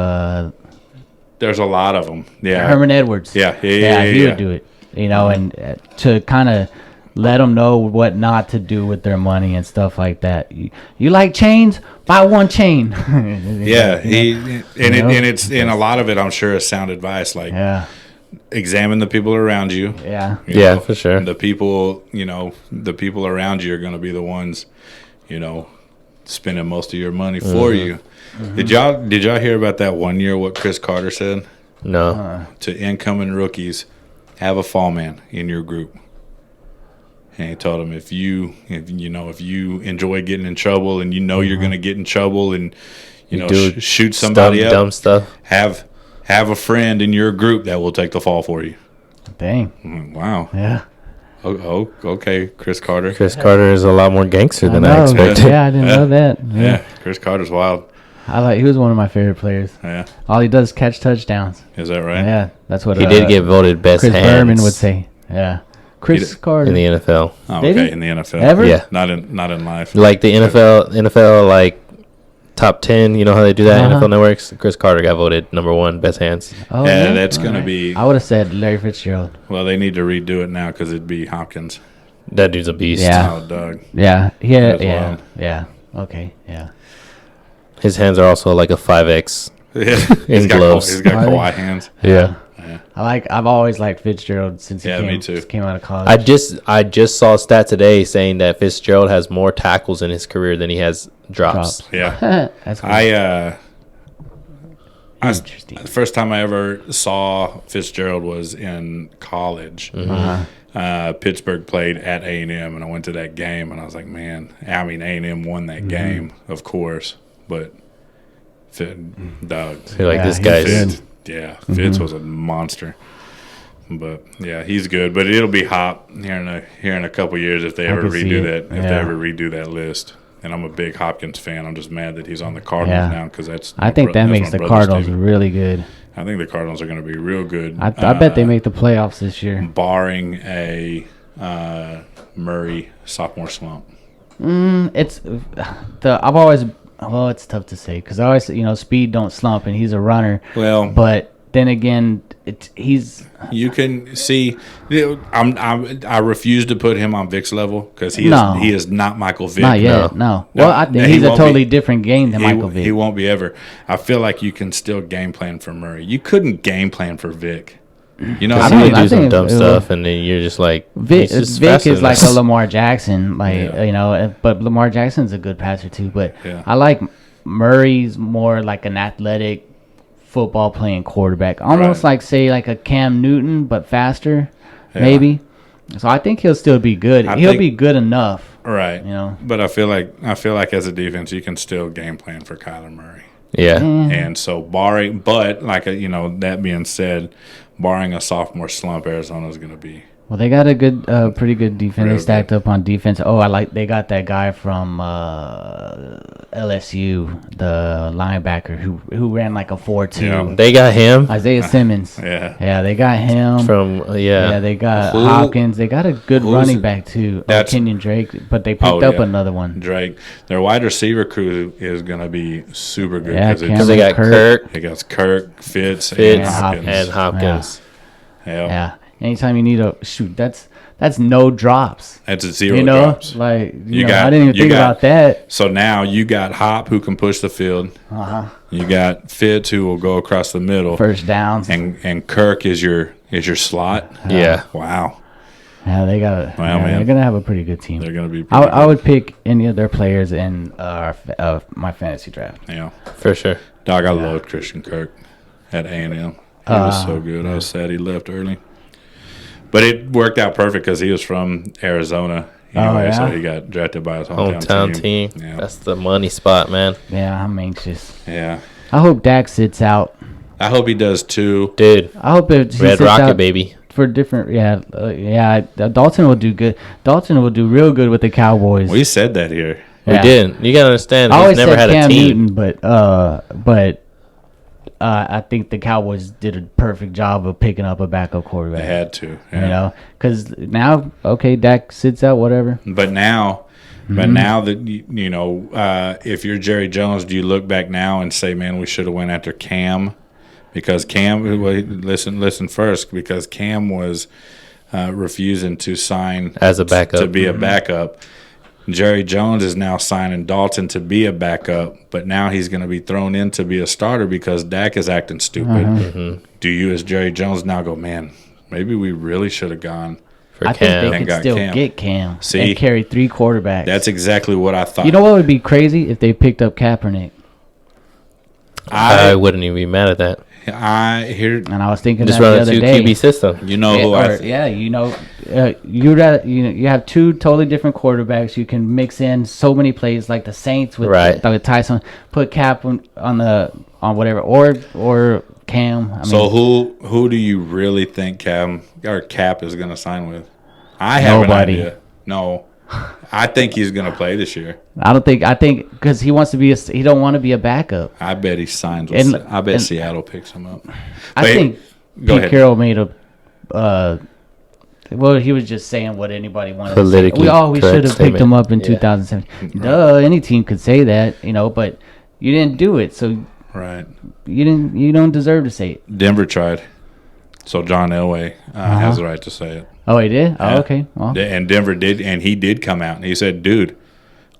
There's a lot of them. Yeah. Herman Edwards. Yeah. He would do it, and to kind of let them know what not to do with their money and stuff like that. You like chains? Buy one chain. Yeah, it's a lot of it, I'm sure, is sound advice. Like, examine the people around you. Yeah. Yeah, for sure. The people, the people around you are going to be the ones, spending most of your money for you. Mm-hmm. Did y'all hear about that 1 year? What Chris Carter said? No. To incoming rookies, have a fall man in your group. And he told them if you enjoy getting in trouble and you're going to get in trouble and shoot somebody up, dumb stuff. Have a friend in your group that will take the fall for you. Dang. Wow. Yeah. Oh, okay, Chris Carter. Chris Carter is a lot more gangster than I expected. Yeah, I didn't know that. Yeah, Chris Carter's wild. He was one of my favorite players. Yeah. All he does is catch touchdowns. Is that right? Yeah, that's what He did get voted best Chris hands Berman would say. Yeah. Chris Carter. in the NFL. Oh, Did okay, he? in the NFL. Ever? Yeah. Not in life. Like the NFL like top 10, you know how they do that NFL networks? Chris Carter got voted number 1 best hands. Oh, Yeah, that's going to be. I would have said Larry Fitzgerald. Well, they need to redo it now because it'd be Hopkins. That dude's a beast. Yeah. Oh, Doug. Yeah. That's Yeah. wild. Yeah. Okay. Yeah. His hands are also like a 5X. He's got gloves. He's got Are they? Kawhi hands. Yeah. I've always liked Fitzgerald since he me too. came out of college. I just saw a stat today saying that Fitzgerald has more tackles in his career than he has drops. Yeah. That's cool. Interesting. The first time I ever saw Fitzgerald was in college. Pittsburgh played at A&M, and I went to that game, and I was like, man, A&M won that game, of course, but Doug. You're like, this he's guy's good. Fitz was a monster. But yeah, he's good. But it'll be Hop here in a couple years if they ever can see redo it. that. If they ever redo that list. And I'm a big Hopkins fan. I'm just mad that he's on the Cardinals now because I think that makes the Cardinals really good. I think the Cardinals are going to be real good. I bet they make the playoffs this year. Barring a Murray sophomore slump. It's tough to say because I always speed don't slump and he's a runner. Well, but then again, you can see. I refuse to put him on Vic's level because he is not Michael Vick. Not yet. No. Well, I think he's a totally different game than Michael Vick. He won't be ever. I feel like you can still game plan for Murray. You couldn't game plan for Vic. You know, you do some dumb stuff, and then you're just like Vic is like a Lamar Jackson, but Lamar Jackson's a good passer too. But I like Murray's more like an athletic football playing quarterback, almost like say like a Cam Newton but faster, maybe. So I think he'll still be good. He'll be good enough, right? You know. But I feel like as a defense, you can still game plan for Kyler Murray. Yeah. And so that being said, barring a sophomore slump, Arizona's going to be. Well, they got a good, pretty good defense. Real They stacked good. up on defense. Oh, they got that guy from LSU, the linebacker who ran like a 4.2. Yeah. They got him Isaiah Simmons. Yeah. They got him. from They got Hopkins. They got a good running back too. Kenyon Drake, but they picked up another one. Drake. Their wide receiver crew is going to be super good because they got Kirk. They got Kirk, Fitz, and Hopkins. Hopkins. Yeah. Anytime you need that's no drops. That's a zero drops. Like I didn't even think about that. So now you got Hop who can push the field. You got Fitz who will go across the middle. First downs. And Kirk is your slot. Yeah. Wow. Yeah, they got. They're gonna have a pretty good team. They're gonna be. I would pick any of their players in my fantasy draft. Yeah, for sure. Dog, I loved Christian Kirk at A&M. He was so good. I was sad he left early. But it worked out perfect because he was from Arizona anyway, so he got drafted by his hometown team. Yeah. That's the money spot, man. Yeah, I'm anxious. Yeah. I hope Dak sits out. I hope he does too. Dude. I hope he Red sits Rocket, out baby. For different, Dalton will do good. Dalton will do real good with the Cowboys. We said that here. We didn't. You got to understand, I he's always never said had Cam a team. Newton, but I think the Cowboys did a perfect job of picking up a backup quarterback. They had to, because now, Dak sits out, whatever. But now that if you're Jerry Jones, do you look back now and say, "Man, we should have went after Cam"? Because listen first, because Cam was refusing to sign as a backup to be a backup. Jerry Jones is now signing Dalton to be a backup, but now he's going to be thrown in to be a starter because Dak is acting stupid. Do you, as Jerry Jones, now go, man, maybe we really should have gone for I Cam? think they could still get Cam and carry 3 quarterbacks. That's exactly what I thought. You know what would be crazy if they picked up Kaepernick? I wouldn't even be mad at that. And I was thinking just that run the a other 2 day. QB system. You know who you have 2 totally different quarterbacks. You can mix in so many plays like the Saints with Tyson. Put Cap on whatever or Cam. So who do you really think Cap is going to sign with? I have Nobody. an idea. No, I think he's going to play this year. I think because he wants to be he don't want to be a backup. I bet he signs. I bet Seattle picks him up. I think Pete Carroll made a. Well, he was just saying what anybody wanted to say. We should have picked him up in 2017. Duh, any team could say that, but you didn't do it, so you don't deserve to say it. Denver tried, so John Elway has the right to say it. Oh, he did? Yeah. Oh, okay. Well. And Denver did, and he did come out and he said, "Dude,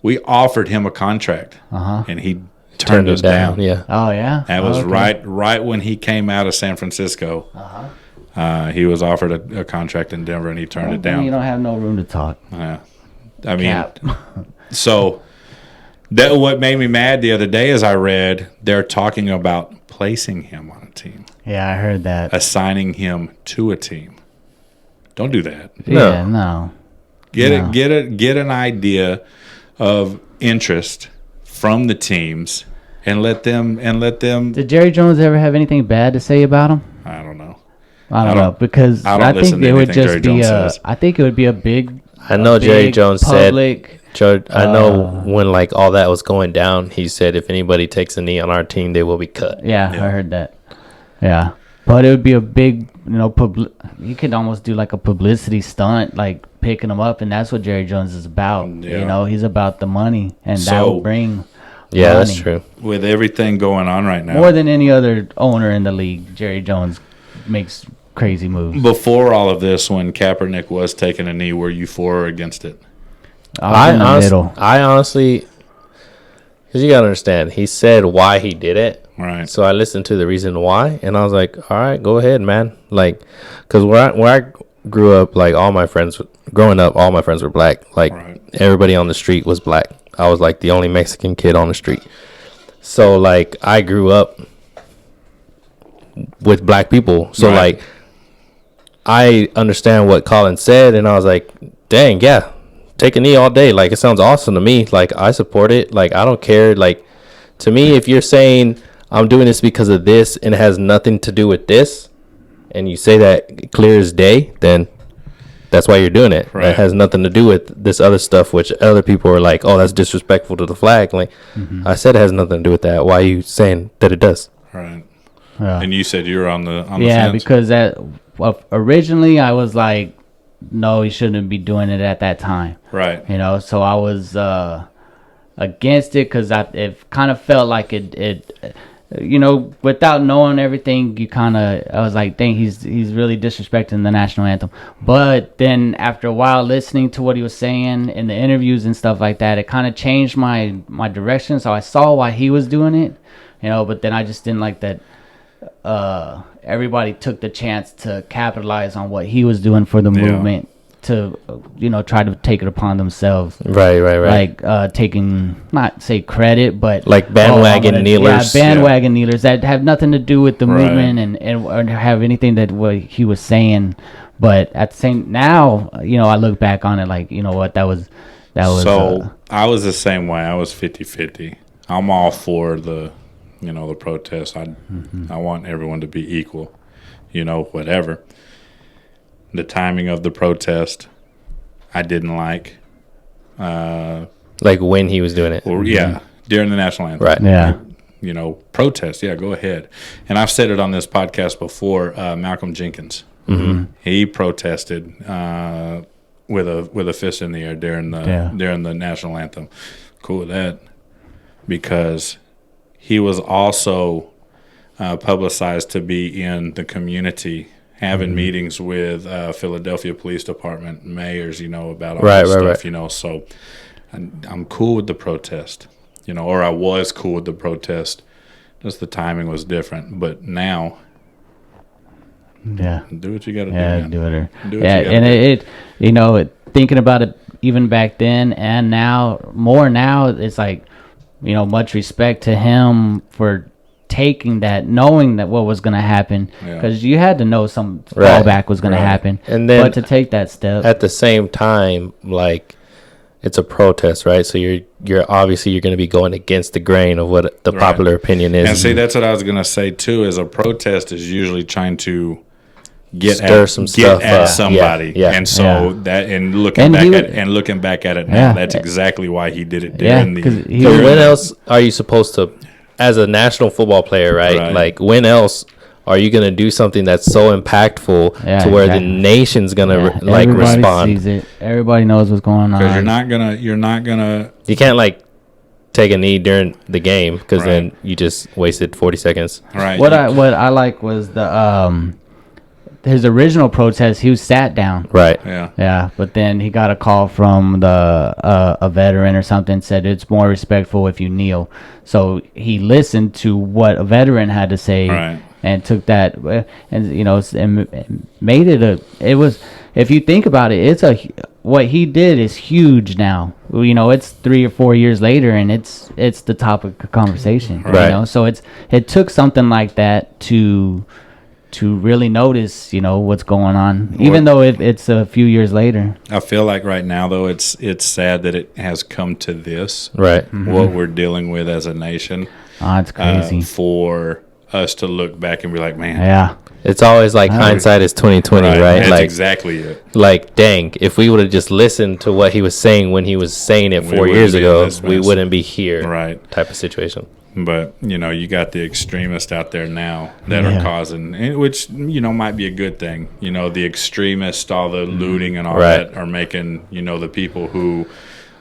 we offered him a contract, and he turned us down." Yeah. Oh, yeah. That was right when he came out of San Francisco. He was offered a contract in Denver, and he turned it down. You don't have no room to talk. Yeah, I mean, so that what made me mad the other day is I read they're talking about placing him on a team. Yeah, I heard that. Assigning him to a team. Don't do that. Yeah, no. Get an idea of interest from the teams and let them. Did Jerry Jones ever have anything bad to say about him? I don't know. I don't know because I think it would just be I think it would be a big. I know Jerry Jones public, said. I know when all that was going down, he said if anybody takes a knee on our team, they will be cut. Yeah, I heard that. Yeah, but it would be a big, you could almost do like a publicity stunt, like picking them up, and that's what Jerry Jones is about. Yeah. He's about the money, and that will bring. Yeah, money. that's true. With everything going on right now, more than any other owner in the league, Jerry Jones makes crazy moves. Before all of this, when Kaepernick was taking a knee, were you for or against it? I honestly, because you gotta understand, he said why he did it. Right. So I listened to the reason why, and I was like, all right, go ahead, man. Because where I grew up, all my friends were black. Everybody on the street was black. I was the only Mexican kid on the street. So I grew up with black people. So I understand what Colin said, and I was like, dang, yeah, take a knee all day. It sounds awesome to me. I support it. I don't care. To me, if you're saying I'm doing this because of this and it has nothing to do with this, and you say that clear as day, then that's why you're doing it. Right. It has nothing to do with this other stuff, which other people are like, oh, that's disrespectful to the flag. Like, I said it has nothing to do with that. Why are you saying that it does? Right. Yeah. And you said you were on the fence? Yeah, because originally I was like, no, he shouldn't be doing it at that time. Right. You know, so I was against it because it kind of felt like it you know, without knowing everything, I was like, dang, he's really disrespecting the national anthem. But then after a while listening to what he was saying in the interviews and stuff like that, it kind of changed my direction. So I saw why he was doing it, you know, but then I just didn't like that everybody took the chance to capitalize on what he was doing for the movement to, you know, try to take it upon themselves. Right. Like taking, not say credit, but like bandwagon kneelers. Yeah, bandwagon kneelers that have nothing to do with the movement and or have anything that what he was saying. But at the same, now, you know, I look back on it like, you know what, that was. So I was the same way. I was 50-50. I'm all for the protest. I want everyone to be equal, you know, whatever. The timing of the protest, I didn't like. Like when he was doing it. Well, yeah, during the national anthem. Right. Yeah. You know, protest. Yeah, go ahead. And I've said it on this podcast before. Malcolm Jenkins, he protested with a fist in the air during the national anthem. Cool with that, because he was also publicized to be in the community, having meetings with Philadelphia Police Department mayors, you know, about all this stuff, you know. So I'm cool with the protest, you know, or I was cool with the protest. Just the timing was different. But now, do what you got to do. Yeah, do it. And it you know, thinking about it even back then and now, more now, it's like, you know, much respect to him for taking that, knowing that what was going to happen, because you had to know some fallback was going to happen, and then but to take that step at the same time, like, it's a protest, right? So you're obviously you're going to be going against the grain of what the popular opinion is. And see, that's what I was going to say too. Is a protest is usually trying to get stuff at somebody, and so that looking back at it now, that's exactly why he did it during the. So when else are you supposed to, as a national football player, right? Like, when else are you gonna do something that's so impactful to where the nation's gonna like everybody respond? Sees it. Everybody knows what's going on. Because you're not gonna. You can't like take a knee during the game, because then you just wasted 40 seconds. Right. What I like was the his original protest, he was sat down. Right. Yeah. But then he got a call from a veteran or something, said it's more respectful if you kneel. So he listened to what a veteran had to say and took that, and you know, and made it it was, if you think about it, what he did is huge now. You know, it's 3 or 4 years later, and it's the topic of conversation. You know, so it took something like that to really notice, you know, what's going on, even though it's a few years later. I feel like right now, though, it's sad that it has come to this. Right. What we're dealing with as a nation. Oh, it's crazy. For us to look back and be like, man. Yeah. It's always like hindsight is 20/20, right? That's like, exactly it. Like, dang, if we would have just listened to what he was saying when he was saying it 4 years ago, we wouldn't be here. Right. Type of situation. But, you know, you got the extremists out there now that are causing, which, you know, might be a good thing. You know, the extremists, all the looting and all that are making, you know, the people who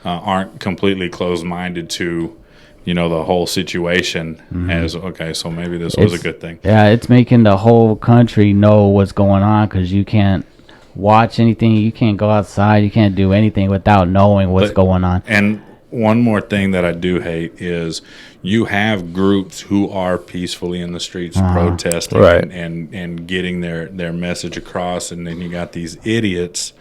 aren't completely closed-minded to, you know, the whole situation as, okay, so maybe this was a good thing. Yeah, it's making the whole country know what's going on, because you can't watch anything. You can't go outside. You can't do anything without knowing what's going on. And one more thing that I do hate is you have groups who are peacefully in the streets protesting and getting their message across, and then you got these idiots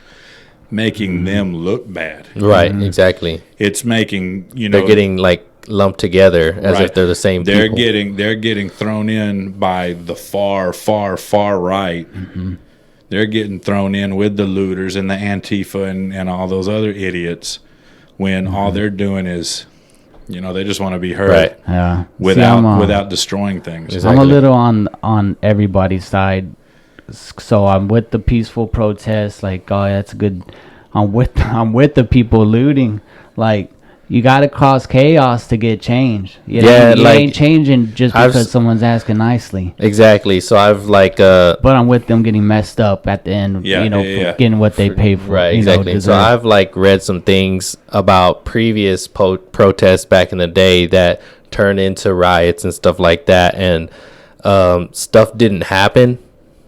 making them look bad. Right, exactly. It's making, you know, they're getting like lumped together as if they're the same people. They're getting thrown in by the far right. They're getting thrown in with the looters and the Antifa and all those other idiots, when all they're doing is They just want to be heard, Right. Yeah. without destroying things. Exactly. I'm a little on everybody's side, so I'm with the peaceful protests. Like, oh, that's good. I'm with the people looting. Like, you got to cause chaos to get change. You ain't changing just because someone's asking nicely. Exactly. So I've but I'm with them getting messed up at the end. For getting what they pay for. Right. Exactly. So I've read some things about previous protests back in the day that turned into riots and stuff like that, and stuff didn't happen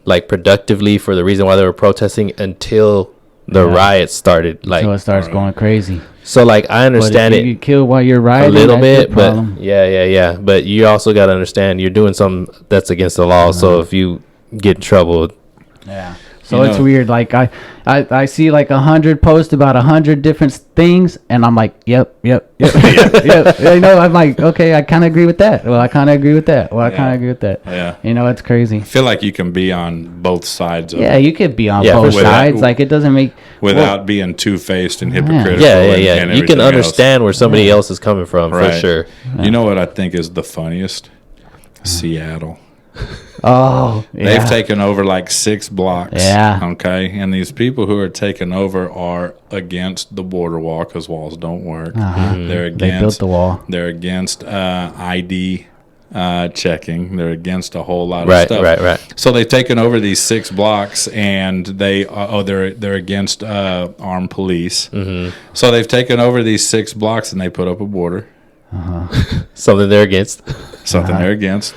productively for the reason why they were protesting until the riots started. Until it starts going crazy. So I understand but if you get killed while you're rioting, a little bit, but problem. yeah. But you also got to understand you're doing something that's against the law. So if you get in trouble, So it's weird. I see 100 posts about 100 different things, and I'm like, yep. I'm like, okay, I kind of agree with that. Well, I kind of agree with that. Well, I kind of agree with that. Yeah. It's crazy. I feel like you can be on both sides of it. You could be on both sides. It doesn't make... Without being two-faced and hypocritical. Yeah. And you can understand where somebody else is coming from, for sure. You know what I think is the funniest? Seattle. Oh, They've taken over 6 blocks. Yeah. Okay. And these people who are taking over are against the border wall because walls don't work. They're against. They built the wall. They're against ID checking. They're against a whole lot of stuff. Right. So they've taken over these 6 blocks, and they're against armed police. So they've taken over these 6 blocks, and they put up a border. Something they're against. They're against.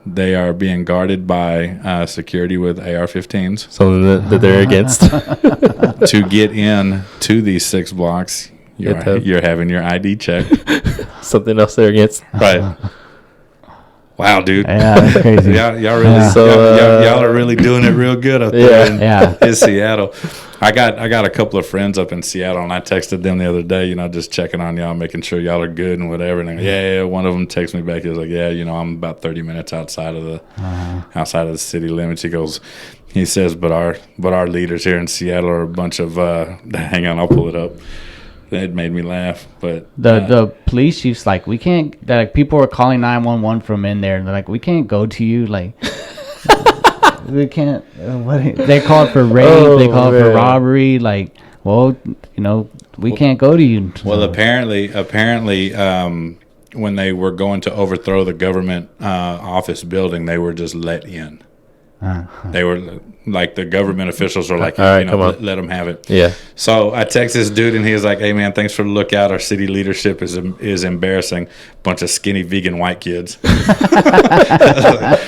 They are being guarded by security with AR-15s. Something that they're against. To get in to these 6 blocks, you're having your ID checked. Something else they're against. Right. Wow, dude. Yeah, that's crazy. y'all really, y'all are really doing it real good up there in Seattle. I got a couple of friends up in Seattle, and I texted them the other day, just checking on y'all, making sure y'all are good and whatever. And one of them texted me back. He was like, I'm about 30 minutes outside of the city limits. He says, but our leaders here in Seattle are a bunch of hang on, I'll pull it up. It made me laugh, but the police chief's we can't. People are calling 911 from in there, and they're like, we can't go to you. We can't. They called for rape. They called for robbery. We can't go to you. Well, apparently, when they were going to overthrow the government office building, they were just let in. They were the government officials are like, all right, come on. Let them have it. Yeah. So I text this dude, and he was like, hey man, thanks for the lookout. Our city leadership is embarrassing. Bunch of skinny vegan white kids. that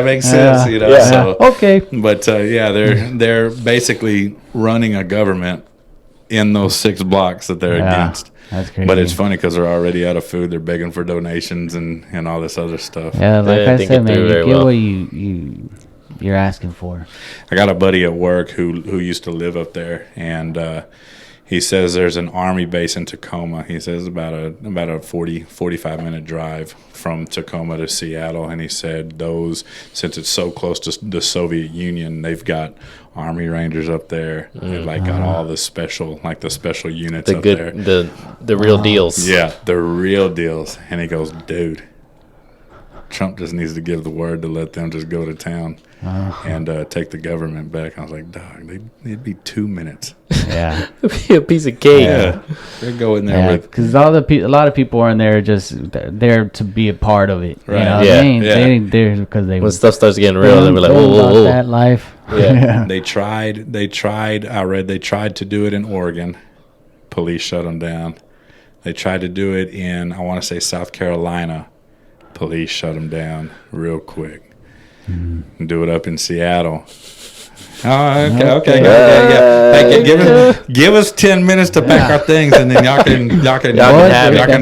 makes sense. Yeah. So okay. But they're basically running a government in those 6 blocks that they're against. That's crazy. But it's funny because they're already out of food. They're begging for donations and all this other stuff. Yeah, I said, man, you get what you're asking for. I got a buddy at work who used to live up there, and he says there's an army base in Tacoma. He says about a 45 minute drive from Tacoma to Seattle, and he said since it's so close to the Soviet Union, they've got Army Rangers up there. They've got all the special units up there. The real deals. Yeah, the real deals. And he goes, dude, Trump just needs to give the word to let them just go to town and take the government back. I was like, dog, it'd be 2 minutes. Yeah. It'd be a piece of cake. Yeah. They'd go in there because a lot of people are in there just there to be a part of it. Right. They ain't there because they. When stuff starts getting real, they'll be like, whoa. That life. Yeah. They tried. I read they tried to do it in Oregon. Police shut them down. They tried to do it in, I want to say, South Carolina. Police shut them down real quick. And do it up in Seattle. Oh, okay. Hey, give us 10 minutes to pack our things, and then y'all can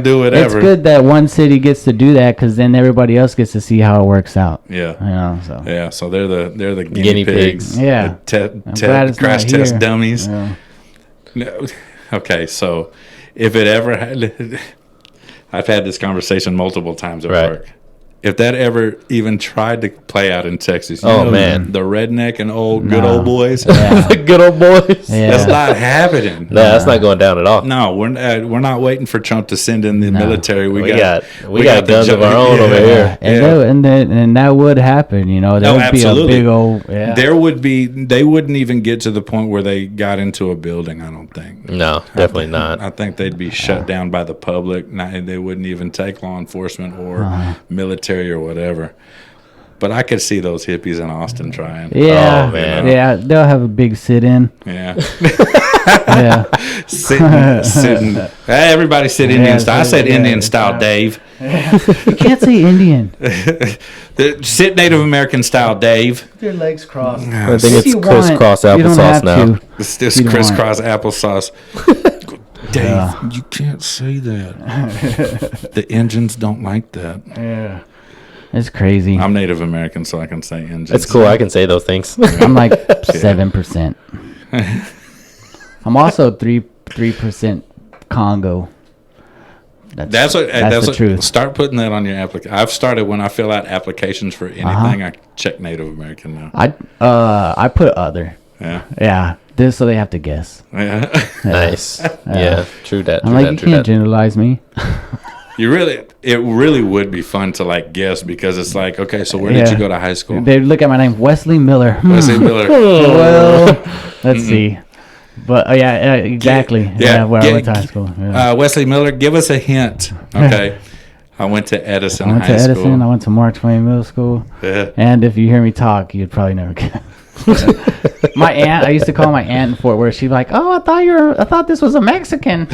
do whatever. It's good that one city gets to do that because then everybody else gets to see how it works out. Yeah. So. Yeah. So they're the guinea pigs. Yeah. The crash test dummies. Yeah. No. Okay. So if it ever had, I've had this conversation multiple times at work. if that ever even tried to play out in Texas, man, the redneck and good old boys, the good old boys. That's not happening. No, that's not going down at all. No, we're not waiting for Trump to send in the military. We got guns of our own over here, and that would happen. There would absolutely. Be a big old. Yeah. There would be. They wouldn't even get to the point where they got into a building. I don't think. No, definitely not. I think they'd be shut down by the public. They wouldn't even take law enforcement or military or whatever. But I could see those hippies in Austin trying. Yeah, yeah, they'll have a big sit-in. Yeah, yeah, sitting. Hey, everybody sit Indian style. I said Indian style, Dave. You can't say Indian. Sit Native American style, Dave. Their legs crossed. I think it's crisscross applesauce now. It's just crisscross applesauce. Dave, you can't say that. The engines don't like that. Yeah. It's crazy. I'm Native American, so I can say engines. It's cool. I can say those things. I'm like 7%. I'm also 3% Congo. That's the truth. Start putting that on your application. I've started when I fill out applications for anything. I check Native American now. I put other. Yeah. This so they have to guess. Yeah. Nice. Yeah. True that. I'm like, you can't generalize me. It really would be fun to like guess because it's like, okay, so where did you go to high school? They look at my name, Wesley Miller. Wesley Miller. Well, let's see. But exactly. Yeah, where I went to high school. Yeah. Wesley Miller, give us a hint. Okay. I went to Edison High School. I went to Mark Twain Middle School. Yeah. And if you hear me talk, you'd probably never get. My aunt, I used to call my aunt in Fort Worth. She'd be like, "Oh, I thought this was a Mexican."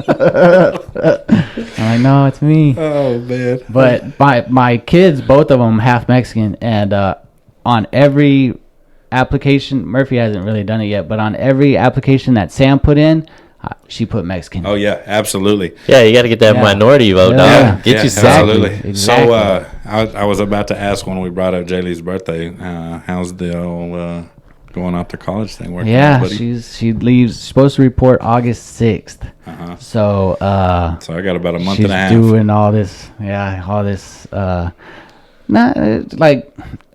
I'm like, "No, it's me." Oh man! But my kids, both of them, half Mexican, and on every application, Murphy hasn't really done it yet, but on every application that Sam put in, she put Mexican. Oh yeah, absolutely. Yeah, you got to get that minority vote, dog. Get you absolutely. Exactly. So I was about to ask when we brought up Jaylee's birthday, how's the old going out to college thing working? Yeah, she leaves. Supposed to report August 6th. So so I got about a month and a half. She's doing all this. Yeah, all this.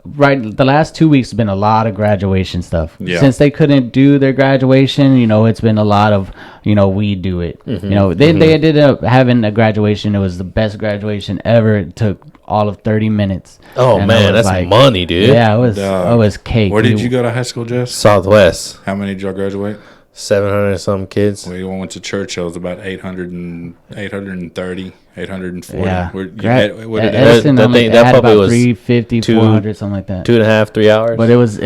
Right, the last 2 weeks has been a lot of graduation stuff. Yeah. Since they couldn't do their graduation, it's been a lot of, we do it. Mm-hmm. They ended up having a graduation. It was the best graduation ever. It took all of 30 minutes. Oh, man, that's like, money, dude. Yeah, it was cake. Where did you go to high school, Jess? Southwest. How many did y'all graduate? 700 some kids. We went to Churchill. It was about 830, 840. Yeah. Edison, that probably was 350, 400, something like that. 2.5, 3 hours. But it was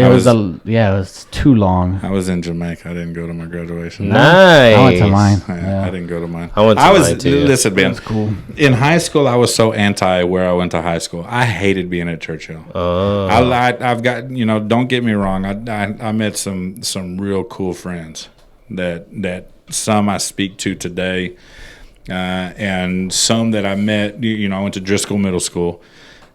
too long. I was in Jamaica. I didn't go to my graduation. Nice. I went to mine. I didn't go to mine. I went to mine too. Listen, man. That's cool. In high school, I was so anti where I went to high school. I hated being at Churchill. Oh. I've got, don't get me wrong. I met some real cool friends that some I speak to today, and some that I met. I went to Driscoll Middle School,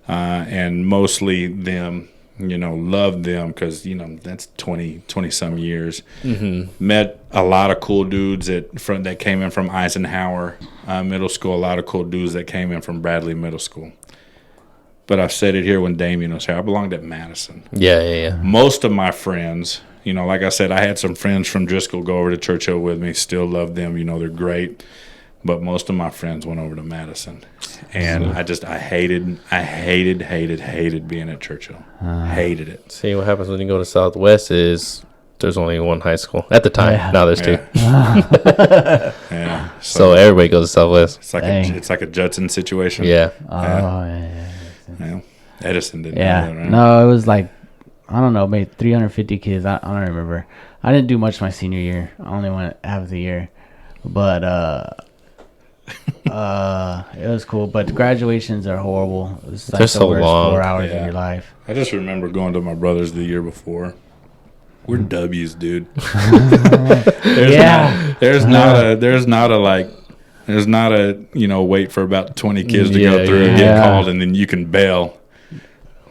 and mostly them. Loved them because that's 20 some years. Mm-hmm. Met a lot of cool dudes that came in from Eisenhower Middle School. A lot of cool dudes that came in from Bradley Middle School. But I've said it here when Damien was here. I belonged at Madison. Yeah. Most of my friends, like I said, I had some friends from Driscoll go over to Churchill with me. Still love them. They're great. But most of my friends went over to Madison. And I hated being at Churchill. Hated it. See, what happens when you go to Southwest is there's only one high school. At the time, now there's two. Yeah. So everybody goes to Southwest. It's like a Judson situation. Yeah. Yeah. Edison didn't do that, right? No, it was like, I don't know, maybe 350 kids. I don't remember. I didn't do much my senior year. I only went half the year. But it was cool. But graduations are horrible. It's like They're so worst long. 4 hours of your life. I just remember going to my brother's the year before. We're W's, dude. There's not a wait for about 20 kids to go through and get called and then you can bail.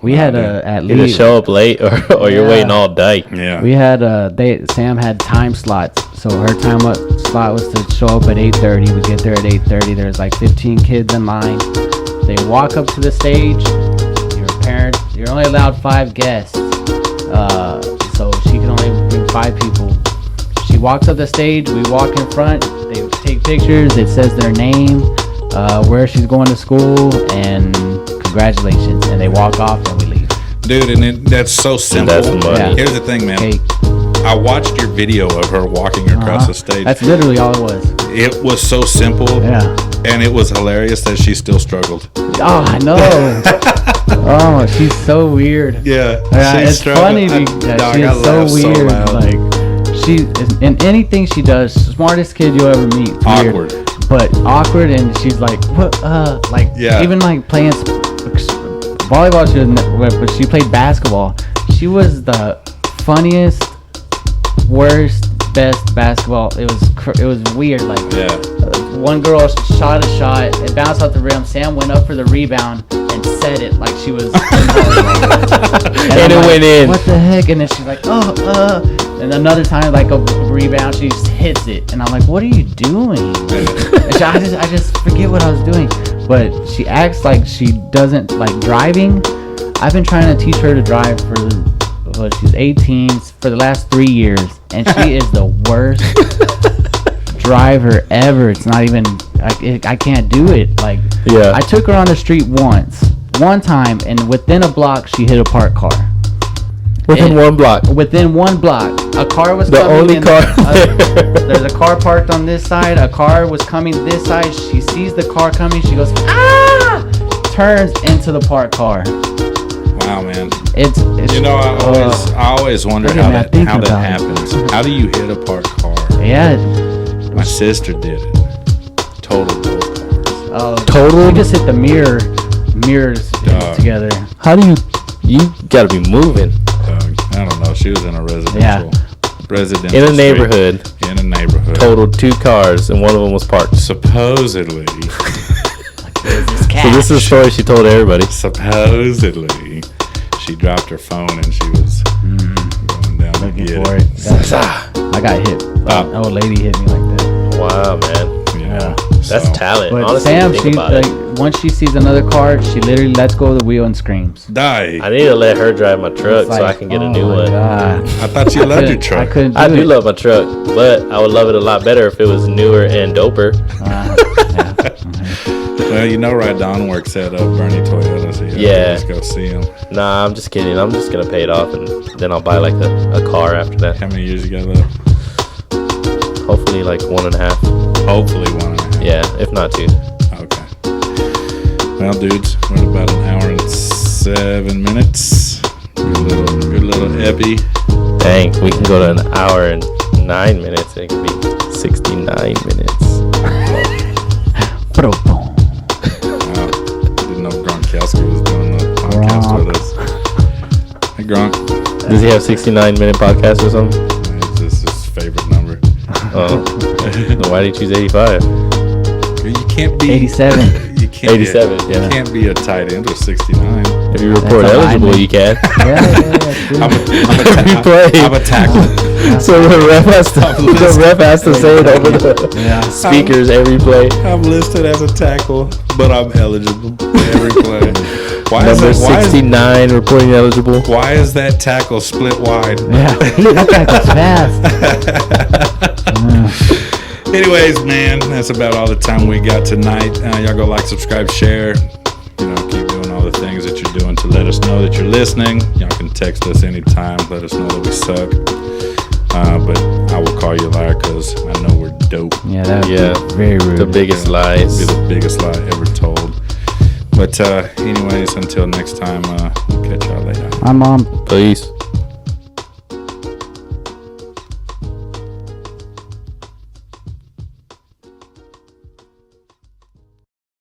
We had at Either least show up late or you're waiting all day. Yeah. We had Sam had time slots, so her time slot was to show up at 8:30. We get there at 8:30. There's like 15 kids in line. They walk up to the stage. You're only allowed 5 guests. So she can only bring 5 people. She walks up the stage. We walk in front. They take pictures. It says their name, where she's going to school, and congratulations. And they walk off, and we leave. Dude, and that's so simple. That's money. Yeah. Here's the thing, man. Cake. I watched your video of her walking across the stage. That's literally all it was. It was so simple. Yeah. And it was hilarious that she still struggled. Oh, I know. Oh, she's so weird. Yeah. It's funny. She is so weird. Like, she in anything she does, smartest kid you'll ever meet. Awkward. Weird, but awkward, and she's like, what? Like, even like playing volleyball. She was, but she played basketball. She was the funniest, worst, best basketball. It was weird. Like, one girl shot a shot, it bounced off the rim. Sam went up for the rebound and set it like she was. and it went in. What the heck? And then she's like, And another time, like a rebound, she just hits it, and I'm like, what are you doing? I just forget what I was doing. But she acts like she doesn't like driving. I've been trying to teach her to drive she's 18 for the last 3 years, and she is the worst driver ever. It's not even I can't do it. Like, I took her on the street one time, and within a block she hit a parked car. Within one block, a car was the coming. only car There's a car parked on this side. A car was coming this side. She sees the car coming. She goes, turns into the parked car. Wow, man. It's I always wonder how that happens. How do you hit a parked car? Yeah. My sister did it. Total both cars. Total? We just hit the mirrors together. How do you gotta be moving? I don't know. She was in a residential in a neighborhood. In a neighborhood. Totaled 2 cars, and one of them was parked. Supposedly. So this is a story she told everybody. Supposedly, she dropped her phone and she was going down to get for it. I got hit. An old lady hit me like that. Wow, man. Yeah. That's talent. But honestly, Sam, think she about like once she sees another car, she literally lets go of the wheel and screams. Die. I need to let her drive my truck so I can get a new one. God. I thought you loved your truck. I do love my truck, but I would love it a lot better if it was newer and doper. Well, you know, Don works at Bernie Toyota, so just go see him. Nah, I'm just kidding. I'm just gonna pay it off, and then I'll buy like a car after that. How many years you got left? Hopefully, like 1.5. Hopefully 1.5. Yeah, if not 2. Okay. Well, dudes, we're at about 1 hour and 7 minutes. Good little epi. Dang, we can go to 1 hour and 9 minutes. It could be 69 minutes. Wow. Didn't know Gronkowski was doing the podcast with us. Hey, Gronk. Does he have 69-minute podcast or something? It's just his favorite number. Oh. So why did you choose 85? You can't be 87. You can't 87, you can't be a tight end with 69. If you report eligible, you can. I'm a tackle. So the ref has to say it over the speakers every play. I'm listed as a tackle, but I'm eligible every play. Number 69 reporting eligible. Why is that tackle split wide? Yeah, that tackle's fast. Anyways, man, that's about all the time we got tonight. Y'all go like, subscribe, share. Keep doing all the things that you're doing to let us know that you're listening. Y'all can text us anytime. Let us know that we suck. But I will call you a liar because I know we're dope. Yeah, that would be very rude. The biggest lies. Be the biggest lie ever told. But anyways, until next time, we'll catch y'all later. Hi, Mom. Peace.